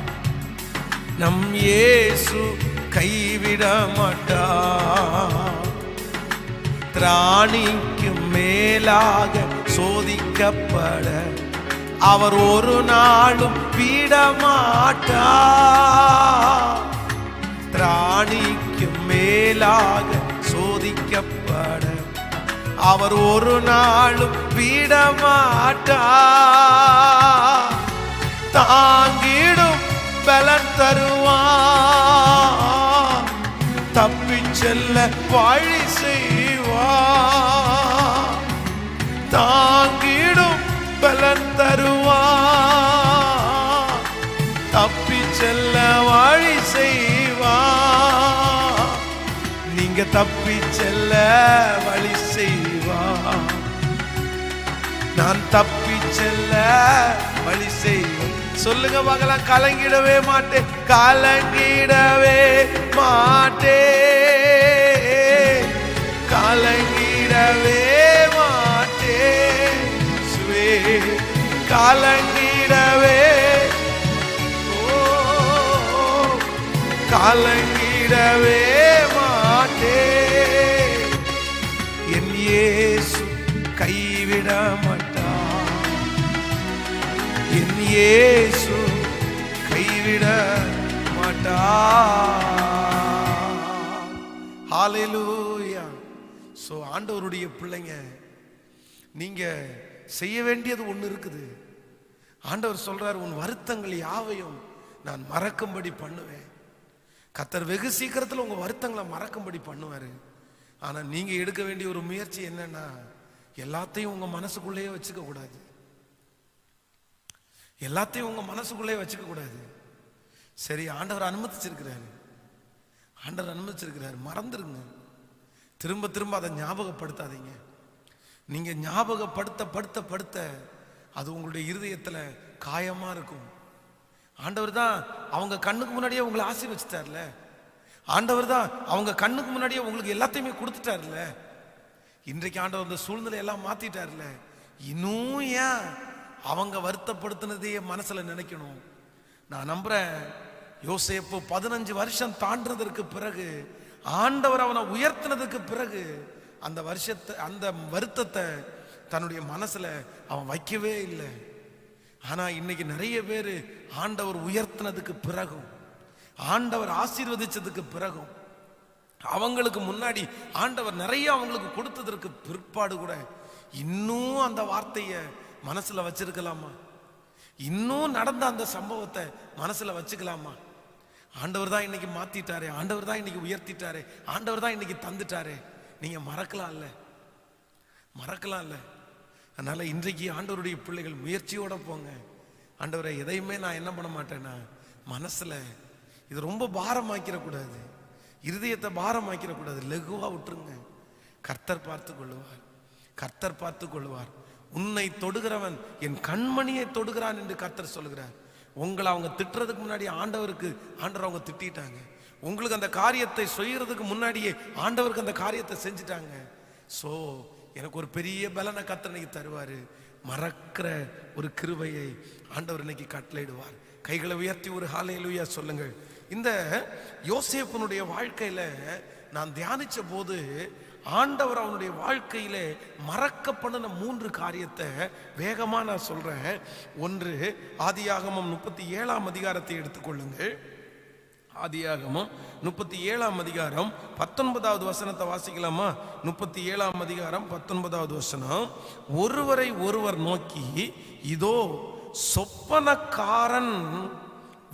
நம் இயேசு கைவிட மாட்டார். திராணிக்கு மேலாக சோதிக்கப்பட அவர் ஒரு நாளும் விடமாட்டார். திராணிக்கு மேலாக சோதிக்கப்பட அவர் ஒரு நாளும் விடமாட்டார். தாங்கிடும் பலன் தருவார், தப்பிச் செல்ல வழி செய்வார். தாங்கிடும் பலன் தருவார், தப்பிச் செல்ல வழி செய்வார். நீங்க தப்பிச் செல்ல வழி செய்வார், நான் தப்பிச் செல்ல வழி செய்வேன். சொல்லுங்க பார்க்கலாம். கலங்கிடவே மாட்டேன், கலங்கிடவே மாட்டேன், கலங்கிடவே மாட்டேன். சுவே கலங்கிடவே, கலங்கிடவே மாட்டேன். என் இயேசு கைவிட மாட்டார், என் இயேசு கைவிட மாட்டார். ஹல்லேலூயா. சோ ஆண்டவருடைய பிள்ளைங்க, நீங்க செய்ய வேண்டியது ஒண்ணு இருக்குது. ஆண்டவர் சொல்றார், உன் வருத்தங்கள் யாவையும் நான் மறக்கும்படி பண்ணுவேன். கர்த்தர் வெகு சீக்கிரத்தில் உங்க வருத்தங்களை மறக்கும்படி பண்ணுவாரு. ஆனா நீங்க எடுக்க வேண்டிய ஒரு முயற்சி என்னன்னா, எல்லாத்தையும் உங்க மனசுக்குள்ளேயே வச்சுக்க கூடாது, எல்லாத்தையும் உங்க மனசுக்குள்ளே வச்சுக்க கூடாது. சரி, ஆண்டவர் அனுமதிச்சிருக்கிறாரு, ஆண்டவர் அனுமதிச்சிருக்கிறாரு, மறந்துருங்க. திரும்ப திரும்ப அதை ஞாபகப்படுத்தாதீங்க. நீங்க ஞாபகப்படுத்த படுத்த படுத்த அது உங்களுடைய இருதயத்துல காயமா இருக்கும். ஆண்டவர் தான் அவங்க கண்ணுக்கு முன்னாடியே உங்களை ஆசீர்வச்சிட்டார்ல, ஆண்டவர் தான் அவங்க கண்ணுக்கு முன்னாடியே உங்களுக்கு எல்லாத்தையுமே கொடுத்துட்டார்ல. இன்றைக்கு ஆண்டவர் அந்த சூழ்நிலை எல்லாம் மாத்திட்டார்ல, இன்னும் ஏன் அவங்க வருத்தப்படுத்தினதையே மனசுல நினைக்கணும்? நான் நம்புறேன், யோசேப்பு 15 வருஷம் தாண்டதற்கு பிறகு, ஆண்டவர் அவனை உயர்த்தினதுக்கு பிறகு, அந்த வருத்தத்தை தன்னுடைய மனசுல அவன் வைக்கவே இல்லை. ஆனா இன்னைக்கு நிறைய பேர் ஆண்டவர் உயர்த்தினதுக்கு பிறகும், ஆண்டவர் ஆசீர்வதிச்சதுக்கு பிறகும், அவங்களுக்கு முன்னாடி ஆண்டவர் நிறைய அவங்களுக்கு கொடுத்ததற்கு பிற்பாடு கூட இன்னும் அந்த வார்த்தைய மனசுல வச்சிருக்கலாமா? இன்னும் நடந்த அந்த சம்பவத்தை மனசுல வச்சுக்கலாமா? ஆண்டவர் தான் இன்னைக்கு மாத்திட்டாரே, ஆண்டவர் தான் இன்னைக்கு உயர்த்திட்டாரே, ஆண்டவர் தான் இன்னைக்கு தந்துட்டாரே, நீங்க மறக்கலாம்ல? மறக்கலாம்ல? அதனால இன்றைக்கு ஆண்டவருடைய பிள்ளைகள் முயற்சியோட போங்க. ஆண்டவரை எதையுமே நான் என்ன பண்ண மாட்டேன்னா, மனசுல இது ரொம்ப பாரமாக்கிற கூடாது, இருதயத்தை பாரமாக்கிற கூடாது, லகுவா விட்டுருங்க. கர்த்தர் பார்த்து கொள்ளுவார், கர்த்தர் பார்த்து கொள்வார். உன்னை தொடுகிறவன் என் கண்மணியை தொடுகிறான் என்று கர்த்தர் சொல்லுகிறார். உங்களை அவங்க திட்டுறதுக்கு முன்னாடி ஆண்டவர் அவங்க திட்டாங்க. உங்களுக்கு அந்த காரியத்தை செய்யறதுக்கு முன்னாடியே ஆண்டவருக்கு அந்த காரியத்தை செஞ்சுட்டாங்க. சோ எனக்கு ஒரு பெரிய பலனை கர்த்தர் இன்னைக்கு தருவாரு. மறக்கிற ஒரு கிருபையை ஆண்டவர் இன்னைக்கு கட்டளையிடுவார். கைகளை உயர்த்தி ஒரு ஹல்லேலூயா சொல்லுங்கள். இந்த யோசேப்பினுடைய வாழ்க்கையில நான் தியானிச்ச போது, ஆண்டவர் அவனுடைய வாழ்க்கையில மறக்கப்பட்ட 3 காரியத்தை வேகமா நான் சொல்றேன். ஒன்று, ஆதியாகமம் 37ஆம் அதிகாரத்தை எடுத்துக்கொள்ளுங்கள். ஆதியாகமம் 37ஆம் அதிகாரம் 19வது வசனத்தை வாசிக்கலாமா? 37ஆம் அதிகாரம் 19வது வசனம். ஒருவரை ஒருவர் நோக்கி, இதோ சொப்பனக்காரன்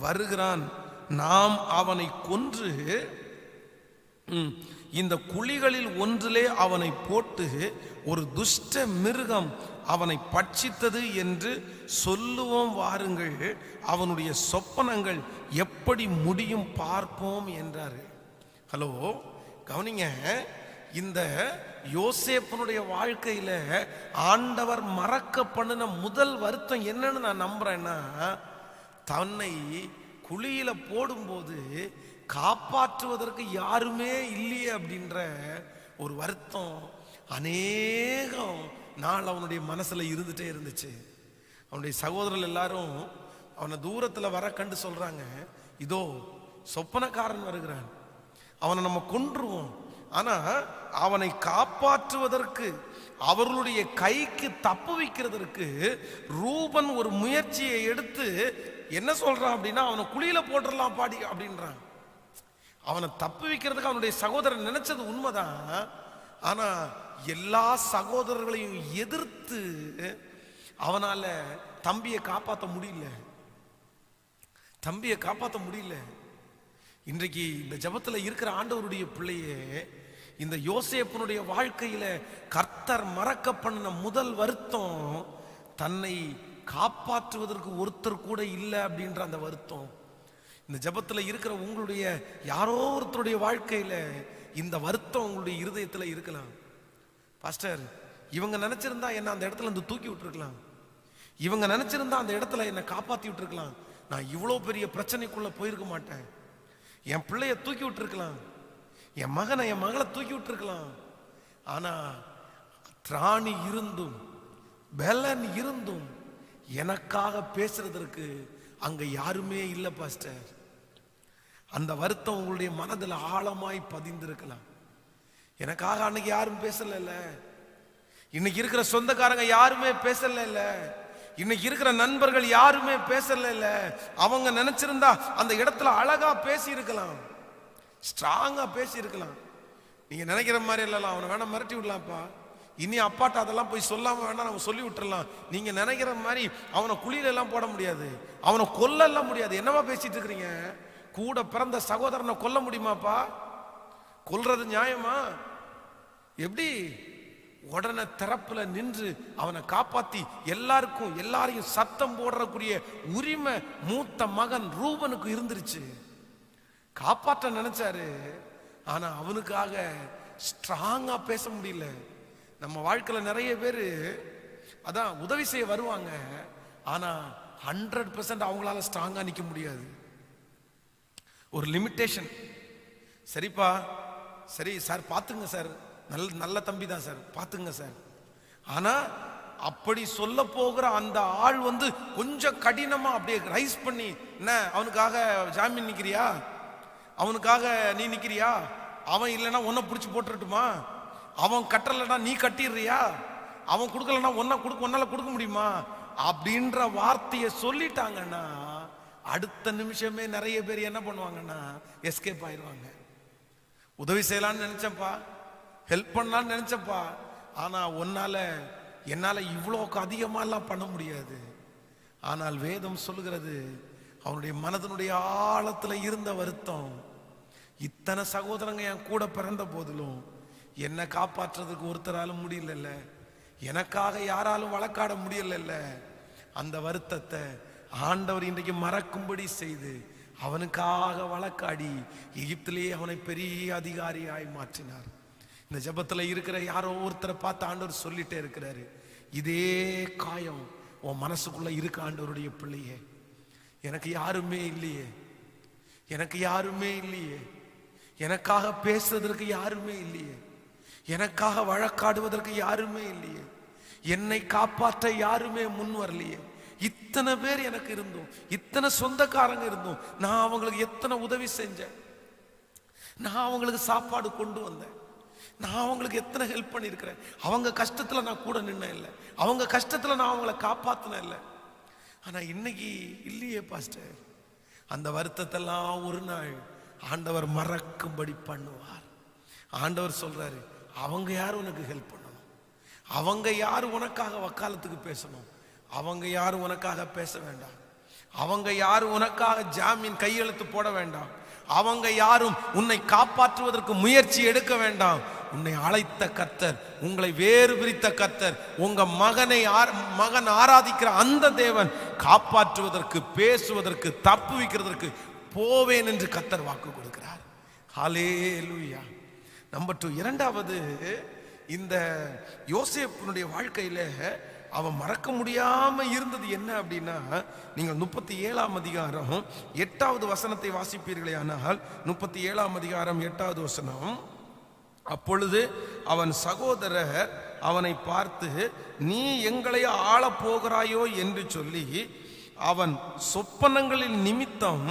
வருகிறான், நாம் அவனை கொன்று இந்த குழிகளில் ஒன்றிலே அவனை போட்டு ஒரு துஷ்ட மிருகம் அவனை பட்சித்தது என்று சொல்லுவோம், வாருங்கள், அவனுடைய சொப்பனங்கள் எப்படி முடியும் பார்ப்போம் என்றாரு. ஹலோ, கவனிங்க. இந்த யோசேப்பினுடைய வாழ்க்கையில ஆண்டவர் மறக்க பண்ணின முதல் வருத்தம் என்னன்னு நான் நம்புறேன்னா, தன்னை குழியில போடும்போது காப்பாற்றுவதற்கு யாருமே இல்லையே அப்படின்ற ஒரு வருத்தம் அநேகம் நாள் அவனுடைய மனசுல இருந்துட்டே இருந்துச்சு. அவனுடைய சகோதரர்கள் எல்லாரும் அவனை தூரத்துல வர கண்டு சொல்றாங்க, இதோ சொப்பனக்காரன் வருகிறான், அவனை நம்ம கொன்றுவோம். ஆனா அவனை காப்பாற்றுவதற்கு, அவர்களுடைய கைக்கு தப்பு வைக்கிறதற்கு ரூபன் ஒரு முயற்சியை எடுத்து என்ன சொல்றான் அப்படின்னா, அவனை குழியில போட்டுடலாம் பாடி அப்படின்றான். அவனை தப்பு வைக்கிறதுக்கு அவனுடைய சகோதரன் நினைச்சது உண்மைதான். ஆனா எல்லா சகோதரர்களையும் எதிர்த்து அவனால தம்பியை காப்பாற்ற முடியல, தம்பியை காப்பாற்ற முடியல. இன்றைக்கு இந்த ஜபத்துல இருக்கிற ஆண்டவருடைய பிள்ளையே, இந்த யோசேப்பினுடைய வாழ்க்கையில கர்த்தர் மறக்க பண்ண முதல் வருத்தம், தன்னை காப்பாற்றுவதற்கு ஒருத்தர் கூட இல்லை அப்படின்ற அந்த வருத்தம். இந்த ஜபத்துல இருக்கிற உங்களுடைய யாரோ ஒருத்தருடைய வாழ்க்கையில இந்த வருத்தம் உங்களுடைய இருதயத்துல இருக்கலாம். பாஸ்டர், இவங்க நினைச்சிருந்தா என்ன அந்த இடத்துல இருந்து தூக்கி விட்டுருக்கலாம், இவங்க நினைச்சிருந்தா அந்த இடத்துல என்ன காப்பாத்தி விட்டுருக்கலாம், நான் இவ்வளவு பெரிய பிரச்சனைக்குள்ள போயிருக்க மாட்டேன், என் பிள்ளைய தூக்கி விட்டுருக்கலாம், என் மகனை என் மகளை தூக்கி விட்டுருக்கலாம். ஆனா திராணி இருந்தும் பலன் இருந்தும் எனக்காக பேசுறதற்கு அங்க யாருமே இல்லை பாஸ்டர். அந்த வருத்தம் உங்களுடைய மனதில் ஆழமாய் பதிந்திருக்கலாம். எனக்காக அன்னைக்கு யாரும் பேசல, இன்னைக்கு இருக்கிற சொந்தக்காரங்க யாருமே பேசல, இன்னைக்கு இருக்கிற நண்பர்கள் யாருமே பேசல. அவங்க நினைச்சிருந்தா அந்த இடத்துல அழகா பேசி இருக்கலாம், ஸ்ட்ராங்கா பேசி இருக்கலாம். நீங்க நினைக்கிற மாதிரி இல்லலாம், அவனை வேணா மிரட்டி விடலாம்ப்பா, இனி அப்பாட்ட அதெல்லாம் போய் சொல்லாம வேணா நம்ம சொல்லி விட்டுறலாம். நீங்க நினைக்கிற மாதிரி அவனை குழியில எல்லாம் போட முடியாது, அவனை கொல்ல எல்லாம் முடியாது. என்னவா பேசிட்டு இருக்கிறீங்க? கூட பிறந்த சகோதரனை கொல்ல முடியுமாப்பா? கொல்றது நியாயமா? எப்படி? உடனே திறப்புல நின்று அவனை காப்பாத்தி எல்லாரையும் சத்தம் போடுறக்கூடிய உரிமை மூத்த மகன் ரூபனுக்கு இருந்துருச்சு. காப்பாற்ற நினைச்சாரு, ஆனா அவனுக்காக ஸ்ட்ராங்கா பேச முடியல. நம்ம வாழ்க்கையில நிறைய பேரு அதான் உதவி செய்ய வருவாங்க, ஆனா 100% அவங்களால ஸ்ட்ராங்கா நிக்க முடியாது. ஒரு லிமிட்டேஷன். சரிப்பா, சரி சார், பாத்துங்க சார், நல்ல நல்ல தம்பி தான் சார், பார்த்துங்க சார். ஆனா அப்படி சொல்ல போகிற அந்த ஆள் வந்து கொஞ்சம் கடினமா அப்படியே ரைஸ் பண்ணி, என்ன அவனுக்காக ஜாமீன் நிக்கிறியா, அவனுக்காக நீ நிக்கிறியா, அவன் இல்லைன்னா உன்னை பிடிச்சி போட்டுட்டுமா, அவன் கட்டலைன்னா நீ கட்டிடுறியா, அவன் கொடுக்கலன்னா உன்னால கொடுக்க முடியுமா அப்படின்ற வார்த்தையை சொல்லிட்டாங்கன்னா அடுத்த நிமிஷமே நிறைய பேர் என்ன பண்ணுவாங்கன்னா எஸ்கேப் ஆயிடுவாங்க. உதவி செய்யலான்னு நினைச்சப்பா, ஹெல்ப் பண்ணலான்னு நினைச்சப்பா, ஆனா என்னால இவ்வளோக்கு அதிகமாலாம் பண்ண முடியாது. ஆனால் வேதம் சொல்லுகிறது அவனுடைய மனதனுடைய ஆழத்துல இருந்த வருத்தம், இத்தனை சகோதரங்க என் கூட பிறந்த போதிலும் என்னை காப்பாற்றுறதுக்கு ஒருத்தராலும் முடியல, எனக்காக யாராலும் வழக்காட முடியல. அந்த வருத்தத்தை ஆண்டவர் இன்றைக்கு மறக்கும்படி செய்து அவனுக்காக வழக்காடி எகிப்திலேயே அவனை பெரிய அதிகாரியாய் மாற்றினார். இந்த ஜெபத்துல இருக்கிற யாரோ ஒருத்தரை பார்த்து ஆண்டவர் சொல்லிட்டே இருக்கிறாரு, இதே காயம் உன் மனசுக்குள்ள இருக்க ஆண்டவருடைய பிள்ளையே, எனக்கு யாருமே இல்லையே, எனக்கு யாருமே இல்லையே, எனக்காக பேசுறதற்கு யாருமே இல்லையே, எனக்காக வழக்காடுவதற்கு யாருமே இல்லையே, என்னை காப்பாற்ற யாருமே முன் வரலையே, இத்தனை பேர் எனக்கு இருந்தோம், இத்தனை சொந்தக்காரங்க இருந்தோம், நான் அவங்களுக்கு எத்தனை உதவி செஞ்சேன், நான் அவங்களுக்கு சாப்பாடு கொண்டு வந்தேன், நான் அவங்களுக்கு எத்தனை ஹெல்ப் பண்ணியிருக்கிறேன், அவங்க கஷ்டத்துல நான் கூட நின்ன இல்லை, அவங்க கஷ்டத்துல நான் அவங்கள காப்பாத்தின இல்லை. ஆனா இன்னைக்கு இல்லையே பாஸ்டர். அந்த வருத்தத்தெல்லாம் ஒரு நாள் ஆண்டவர் மறக்கும்படி பண்ணுவார். ஆண்டவர் சொல்றாரு, அவங்க யார் உனக்கு ஹெல்ப் பண்ணணும், அவங்க யார் உனக்காக வக்காலத்துக்கு பேசணும், அவங்க யாரும் உனக்காக பேச வேண்டாம், அவங்க யாரும் உனக்காக ஜாமீன் கையெழுத்து போட வேண்டாம், அவங்க யாரும் உன்னை காப்பாற்றுவதற்கு முயற்சி எடுக்க வேண்டாம். உன்னை அழைத்த கர்த்தர், உங்களை வேறு பிரித்த கர்த்தர், உங்க மகன் ஆராதிக்கிற அந்த தேவன் காப்பாற்றுவதற்கு, பேசுவதற்கு, தப்புவிக்கிறதற்கு போவேன் என்று கர்த்தர் வாக்கு கொடுக்கிறார். ஹல்லேலூயா. நம்பர் 2, இரண்டாவது, இந்த யோசேப்பினுடைய வாழ்க்கையில அவன் மறக்க முடியாம இருந்தது என்ன அப்படின்னா, நீங்கள் 37ஆம் அதிகாரம் 8வது வசனத்தை வாசிப்பீர்களே ஆனால், 37ஆம் அதிகாரம் 8வது வசனம், அப்பொழுது அவன் சகோதரர் அவனை பார்த்து, நீ எங்களை ஆளப் போகிறாயோ என்று சொல்லி அவன் சொப்பனங்களின் நிமித்தம்,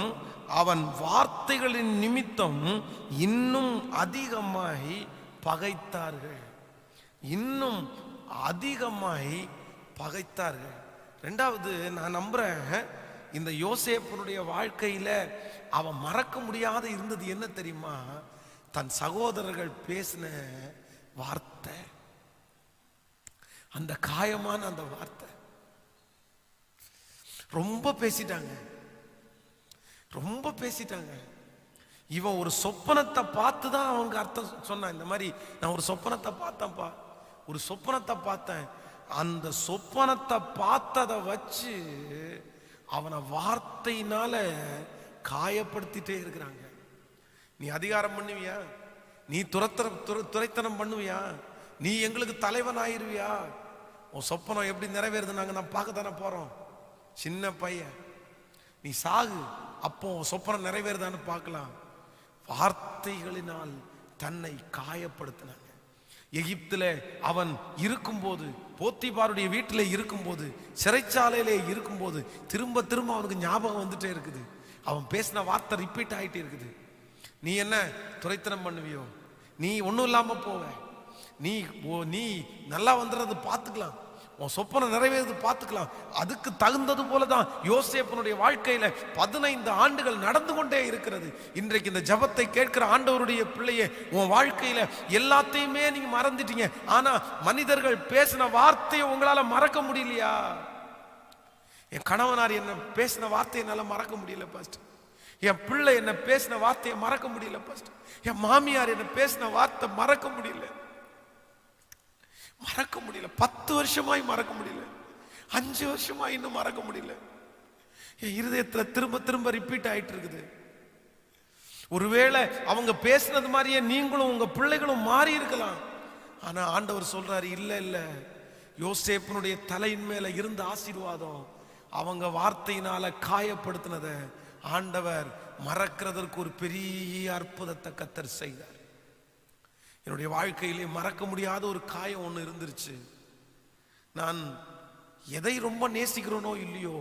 அவன் வார்த்தைகளின் நிமித்தம் இன்னும் அதிகமாய் பகைத்தார்கள், இன்னும் அதிகமாய் பகைத்தார்கள். ரெண்டாவது, நான் நம்புறேன் இந்த யோசேப்பினுடைய வாழ்க்கையில அவன் மறக்க முடியாத இருந்தது என்ன தெரியுமா, தன் சகோதரர்கள் பேசின வார்த்தை, அந்த காயமான அந்த வார்த்தை. ரொம்ப பேசிட்டாங்க, ரொம்ப பேசிட்டாங்க. இவன் ஒரு சொப்பனத்தை பார்த்து தான் அவங்க அர்த்தம் சொன்னான். இந்த மாதிரி நான் ஒரு சொப்பனத்தை பார்த்தேன்ப்பா, ஒரு சொப்பனத்தை பார்த்தேன், அந்த சொப்பனத்தை பார்த்ததை வச்சு அவனை வார்த்தையினால காயப்படுத்திட்டே இருக்கிறாங்க. நீ அதிகாரம் பண்ணுவியா, நீ துரைத்தனம் பண்ணுவியா, நீ எங்களுக்கு தலைவன் ஆயிருவியா, உன் சொப்பனம் எப்படி நிறைவேறுது நாங்க நான் பார்க்க தானே போறோம், சின்ன பையன் நீ சாகு, அப்போ சொப்பனம் நிறைவேறுதான்னு பார்க்கலாம். வார்த்தைகளினால் தன்னை காயப்படுத்தினாங்க. எகிப்தில அவன் இருக்கும்போது, போத்திபாருடைய வீட்டிலே இருக்கும்போது, சிறைச்சாலையிலே இருக்கும்போது திரும்ப திரும்ப அவனுக்கு ஞாபகம் வந்துட்டே இருக்குது, அவன் பேசின வார்த்தை ரிப்பீட் ஆகிட்டே இருக்குது. நீ என்ன துரைத்தனம் பண்ணுவியோ, நீ ஒன்றும் இல்லாம போவ, நீ நல்லா வந்துடுறது பார்த்துக்கலாம், உன் சொப்பனம் நிறைவேறது பார்த்துக்கலாம். அதுக்கு தகுந்தது போலதான் யோசேப்பினுடைய வாழ்க்கையில 15 ஆண்டுகள் நடந்து கொண்டே இருக்கிறது. இன்றைக்கு இந்த ஜெபத்தை கேட்கிற ஆண்டவருடைய பிள்ளையே, உன் வாழ்க்கையில எல்லாத்தையுமே நீங்க மறந்துட்டீங்க, ஆனா மனிதர்கள் பேசின வார்த்தையை உங்களால மறக்க முடியலையா? என் கணவனார் என்ன பேசின வார்த்தையை என்னால மறக்க முடியல பாஸ்டர், என் பிள்ளை என்ன பேசின வார்த்தையை மறக்க முடியல பாஸ்டர், என் மாமியார் என்ன பேசின வார்த்தை மறக்க முடியல, 10 வருஷமாய் மறக்க முடியல, 5 வருஷமா இன்னும் மறக்க முடியல. என் இருதயத்துல திரும்ப திரும்ப ரிப்பீட் ஆயிட்டு இருக்குது. ஒருவேளை அவங்க பேசினது மாதிரியே நீங்களும் உங்க பிள்ளைகளும் மாறி இருக்கலாம். ஆனா ஆண்டவர் சொல்றாரு, இல்ல இல்ல, யோசேப்பினுடைய தலையின் மேல இருந்த ஆசீர்வாதம் அவங்க வார்த்தையினால காயப்படுத்தினத ஆண்டவர் மறக்கிறதற்கு ஒரு பெரிய அற்புதத்தை கர்த்தர் செய்தார். என்னுடைய வாழ்க்கையிலே மறக்க முடியாத ஒரு காயம் ஒன்று இருந்துருச்சு. நான் எதை ரொம்ப நேசிக்கிறேனோ இல்லையோ,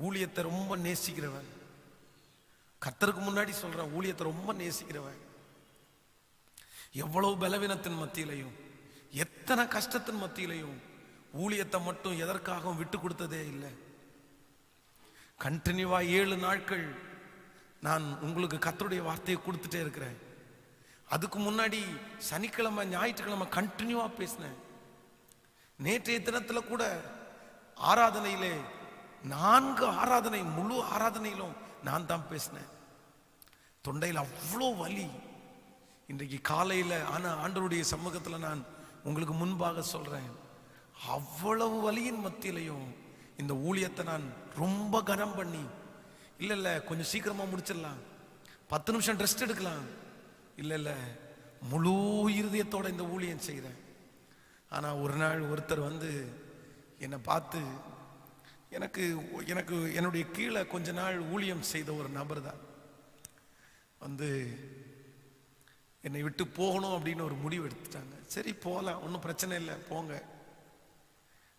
ஊழியத்தை ரொம்ப நேசிக்கிறவன். கர்த்தருக்கு முன்னாடி சொல்றேன், ஊழியத்தை ரொம்ப நேசிக்கிறவன். எவ்வளவு பலவீனத்தின் மத்தியிலையும், எத்தனை கஷ்டத்தின் மத்தியிலையும் ஊழியத்தை மட்டும் எதற்காகவும் விட்டு கொடுத்ததே இல்லை. கண்டினியூவா 7 நாட்கள் நான் உங்களுக்கு கர்த்தருடைய வார்த்தையை கொடுத்துட்டே இருக்கிறேன். அதுக்கு முன்னாடி சனிக்கிழமை ஞாயிற்றுக்கிழமை கண்டினியூவா பேசினேன். நேற்றைய தினத்துல கூட ஆராதனையிலே 4 ஆராதனை, முழு ஆராதனையிலும் நான் தான் பேசினேன். தொண்டையில் அவ்வளோ வலி. இன்றைக்கு காலையில் ஆண்டவருடைய சமூகத்தில் நான் உங்களுக்கு முன்பாக சொல்றேன், அவ்வளவு வலியின் மத்தியிலையும் இந்த ஊழியத்தை நான் ரொம்ப கனம் பண்ணி, இல்லை கொஞ்சம் சீக்கிரமா முடிச்சிடலாம், 10 நிமிஷம் ரெஸ்ட் எடுக்கலாம், இல்லை முழு இருதயத்தோட இந்த ஊழியம் செய்கிறேன். ஆனால் ஒரு நாள் ஒருத்தர் வந்து என்னை பார்த்து, எனக்கு எனக்கு என்னுடைய கீழே கொஞ்ச நாள் ஊழியம் செய்த ஒரு நபர் தான் வந்து என்னை விட்டு போகணும் அப்படின்னு ஒரு முடிவு எடுத்துட்டாங்க. சரி போகலாம், ஒன்றும் பிரச்சனை இல்லை, போங்க.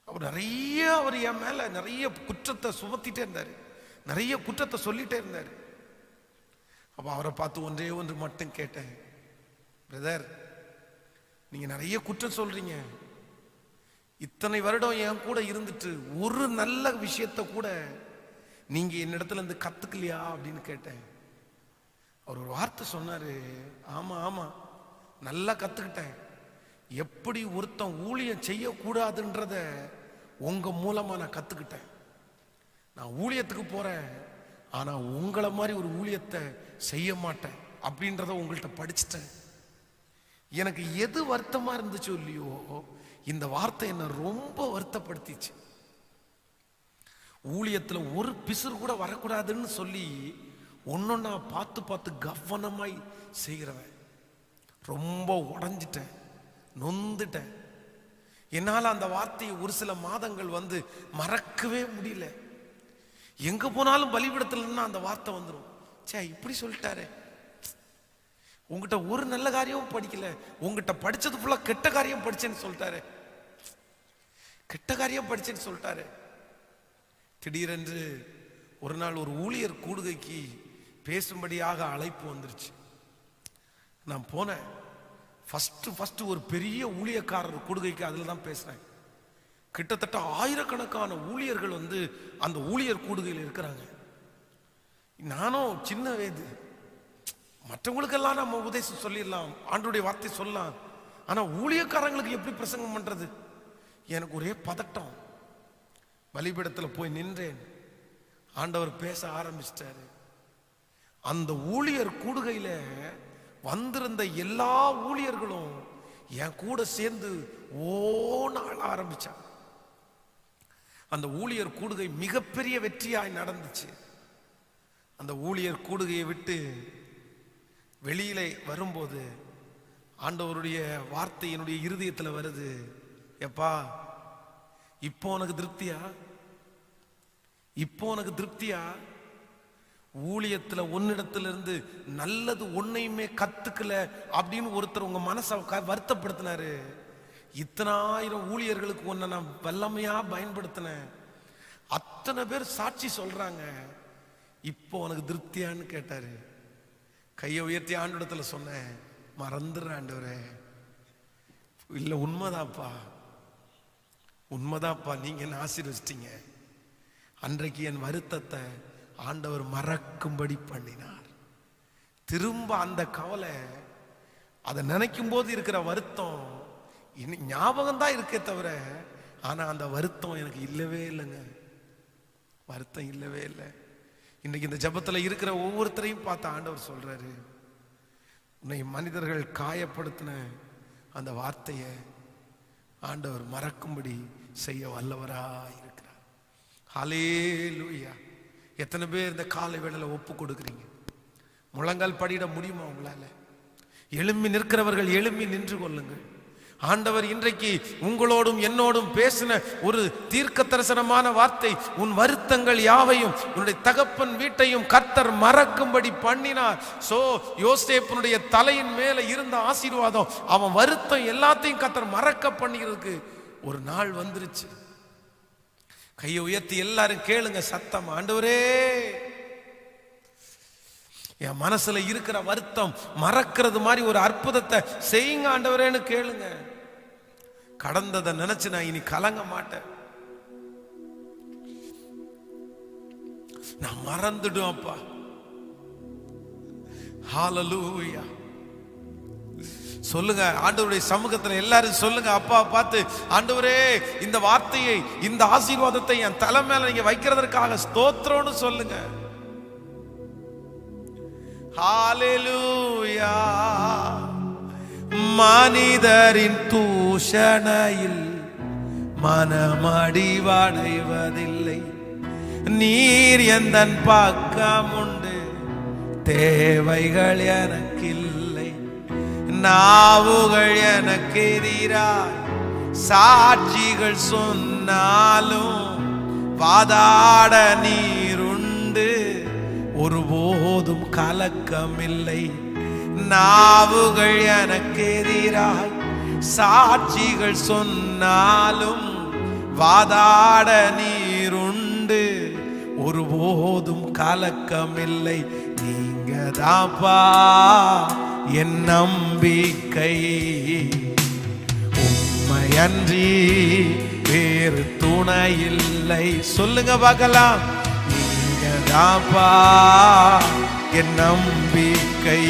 அவர் என் மேல நிறைய குற்றத்தை சுமத்திட்டே இருந்தார், நிறைய குற்றத்தை சொல்லிட்டே இருந்தார். அப்ப அவரை பார்த்து ஒன்றே ஒன்று மட்டும் கேட்டேன், பிரதர், நீங்க நிறைய குற்றம் சொல்றீங்க, இத்தனை வருடம் என் கூட இருந்துட்டு ஒரு நல்ல விஷயத்தை கூட நீங்க என்னிடத்துல இருந்து கத்துக்கலையா அப்படின்னு கேட்டேன். அவர் ஒரு வார்த்தை சொன்னாரு, ஆமா ஆமா நல்லா கத்துக்கிட்டேன், எப்படி ஒருத்தன் ஊழியம் செய்யக்கூடாதுன்றத உங்க மூலமா நான் கத்துக்கிட்டேன். நான் ஊழியத்துக்கு போறேன், ஆனா உங்களை மாதிரி ஒரு ஊழியத்தை செய்ய மாட்டேன் அப்படின்றத உங்கள்கிட்ட படிச்சுட்டேன். எனக்கு எது வருத்தமா இருந்துச்சோ இல்லையோ, இந்த வார்த்தை என்ன ரொம்ப வருத்தப்படுத்திச்சு. ஊழியத்துல ஒரு பிசுறு கூட வரக்கூடாதுன்னு சொல்லி ஒன்னொன்னா பார்த்து பார்த்து கவனமாய் செய்கிறவன். ரொம்ப உடைஞ்சிட்டேன், நொந்துட்டேன். என்னால் அந்த வார்த்தையை ஒரு சில மாதங்கள் வந்து மறக்கவே முடியல. எங்க போனாலும் பலிபீடத்துல அந்த வார்த்தை வந்துடும், சே இப்படி சொல்லிட்டாரு, உங்ககிட்ட ஒரு நல்ல காரியமும் படிக்கல, உங்ககிட்ட படிச்சது ஃபுல்லா கெட்ட காரியம் படிச்சேன்னு சொல்லிட்டாரு, கெட்ட காரியம் படிச்சேன்னு சொல்லிட்டாரு. திடீரென்று ஒரு நாள் ஒரு ஊழியர் கூடுகைக்கு பேசும்படியாக அழைப்பு வந்துருச்சு. நான் போனேன். ஃபர்ஸ்ட் ஒரு பெரிய ஊழியக்காரர் கூடுகைக்கு அதில் தான் பேசுறேன். கிட்டத்தட்ட ஆயிரக்கணக்கான ஊழியர்கள் வந்து அந்த ஊழியர் கூடுகையில் இருக்கிறாங்க. நானும் சின்ன வயது, மற்றவங்களுக்கெல்லாம் நம்ம உபதேசம் சொல்லிடலாம், ஆண்டவருடைய வார்த்தை சொல்லலாம், ஆனா ஊழியக்காரங்களுக்கு எப்படி பிரசங்கம் பண்றது? எனக்கு ஒரே பதட்டம். பலிபீடத்தில் போய் நின்றேன். ஆண்டவர் பேச ஆரம்பிச்சிட்டாரு. அந்த ஊழியர் கூடுகையில வந்திருந்த எல்லா ஊழியர்களும் என் கூட சேர்ந்து ஓன ஆரம்பிச்சாங்க. அந்த ஊழியர் கூடுகை மிகப்பெரிய வெற்றியாய் நடந்துச்சு. அந்த ஊழியர் கூடுகையை விட்டு வெளியிலே வரும்போது ஆண்டவருடைய வார்த்தை என்னுடைய இருதயத்தில் வருது, எப்பா இப்போ உனக்கு திருப்தியா? இப்போ உனக்கு திருப்தியா? ஊழியத்துல ஒன்னிடத்திலிருந்து நல்லது ஒன்னையுமே கத்துக்கல அப்படின்னு ஒருத்தர் உங்க மனசை வருத்தப்படுத்தினாரு. இத்தனாயிரம் ஊழியர்களுக்கு ஒன்ன நான் வல்லமையா பயன்படுத்தினேன், அத்தனை பேர் சாட்சி சொல்றாங்க, இப்போ உனக்கு திருப்தியான்னு கேட்டாரு. கையை உயர்த்தி ஆண்டவரிடத்துல சொன்னேன், மறந்துடுறேன் ஆண்டவரே, இல்ல உண்மைதாப்பா, உண்மைதாப்பா, நீங்க என்ன ஆசீர்வதிச்சிட்டீங்க. அன்றைக்கு என் வருத்தத்தை ஆண்டவர் மறக்கும்படி பண்ணினார். திரும்ப அந்த கவலை, அதை நினைக்கும் போது இருக்கிற வருத்தம் ஞாபகம் தான் இருக்கே தவிர, ஆனா அந்த வருத்தம் எனக்கு இல்லவே இல்லைங்க, வருத்தம் இல்லவே இல்லை. இன்னைக்கு இந்த ஜெபத்துல இருக்கிற ஒவ்வொருத்தரையும் பார்த்து ஆண்டவர் சொல்றாரு, உன்னை மனிதர்கள் காயப்படுத்தின அந்த வார்த்தையை ஆண்டவர் மறக்கும்படி செய்ய வல்லவராய் இருக்கிறார். ஹல்லேலூயா. எத்தனை பேர் இந்த காலை வேளையில ஒப்பு கொடுக்குறீங்க? முழங்கால் படியிட முடியுமா உங்களால? எழும்பி நிற்கிறவர்கள் எழும்பி நின்று கொள்ளுங்கள். ஆண்டவர் இன்றைக்கு உங்களோடும் என்னோடும் பேசின ஒரு தீர்க்க தரிசனமான வார்த்தை, உன் வருத்தங்கள் யாவையும் உன்னுடைய தகப்பன் வீட்டையும் கர்த்தர் மறக்கும்படி பண்ணினார். சோ யோசேப்பினுடைய தலையின் மேல இருந்த ஆசீர்வாதம், அவன் வருத்தம் எல்லாத்தையும் கர்த்தர் மறக்க பண்ணிருக்கு. ஒரு நாள் வந்துருச்சு. கையை உயர்த்தி எல்லாரும் கேளுங்க சத்தம், ஆண்டவரே என் மனசுல இருக்கிற வருத்தம் மறக்கிறது மாதிரி ஒரு அற்புதத்தை செய்யுங்க ஆண்டவரேன்னு கேளுங்க. கடந்ததை நினைச்சு நான் இனி கலங்க மாட்டேன், நான் மறந்துடும் அப்பா. ஹல்லேலூயா. சொல்லுங்க ஆண்டவருடைய சமூகத்துல எல்லாரும் சொல்லுங்க, அப்பா பார்த்து, ஆண்டவரே இந்த வார்த்தையை, இந்த ஆசீர்வாதத்தை என் தலை மேல நீங்க வைக்கிறதற்காக ஸ்தோத்திரம்னு சொல்லுங்க. ஹல்லேலூயா. மனிதரின் தூஷணையில் மனமடிவடைவதில்லை, நீர் எந்தன் பக்கம் உண்டு, தேவைகள் எனக்கில்லை. நாவுகள் எனக்கு எதிராய் சாட்சிகள் சொன்னாலும் வாதாட நீருண்டு, ஒருபோதும் கலக்கமில்லை. நாவுகள் எனக்கு எதிராய் சாட்சிகள் சொன்னாலும் வாதாட நீருண்டு, ஒருபோதும் கலக்கமில்லை. நீங்க தாப்பா என் நம்பிக்கை, உம்மையன்றி வேறு துணை இல்லை. சொல்லுங்க பார்க்கலாம், நீங்க தாப்பா என் நம்பிக்கை,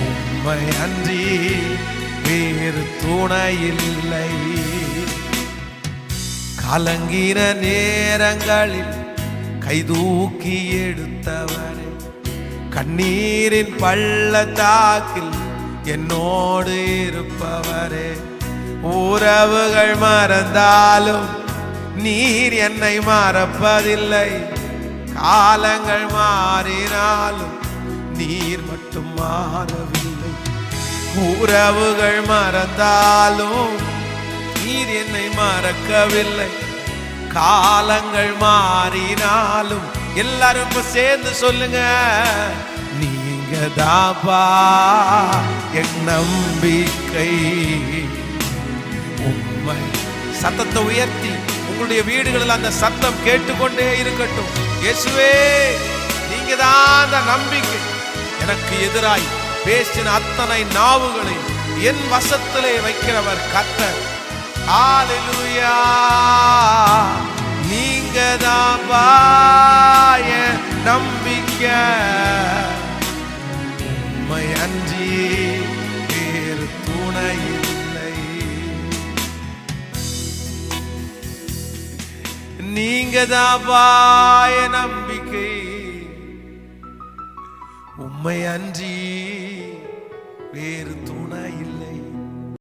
உம்மையன்றி வேறு துணை இல்லை. கலங்கின நேரங்களில் கைதூக்கி எடுத்தவரே, கண்ணீரின் பள்ளத்தாக்கில் என்னோடு இருப்பவரே, உறவுகள் மறந்தாலும் நீர் என்னை மறப்பதில்லை, காலங்கள் மாறினாலும் நீர் மட்டும் மாறவில்லை. உறவுகள் மறந்தாலும் நீர் என்னை மறக்கவில்லை, காலங்கள் மாறினாலும். எல்லாரும் இப்ப சேர்ந்து சொல்லுங்க, நீங்க தாப்பா என் நம்பிக்கை, உண்மை. சத்தத்தை உயர்த்தி உங்களுடைய வீடுகளில் அந்த சத்தம் கேட்டுக்கொண்டே இருக்கட்டும். இயேசுவே நீங்க தான் அந்த நம்பிக்கை. எனக்கு எதிராய் பேசின அத்தனை நாவுகளை என் வசத்திலே வைக்கிறவர் கர்த்தர். ஹல்லேலூயா. நீங்க தான் என் நம்பிக்கை, உம்மை அன்றி வேறு துணை இல்லை. நீங்க தான் என் நம்பிக்கை, உம்மை அன்றி வேறு துணை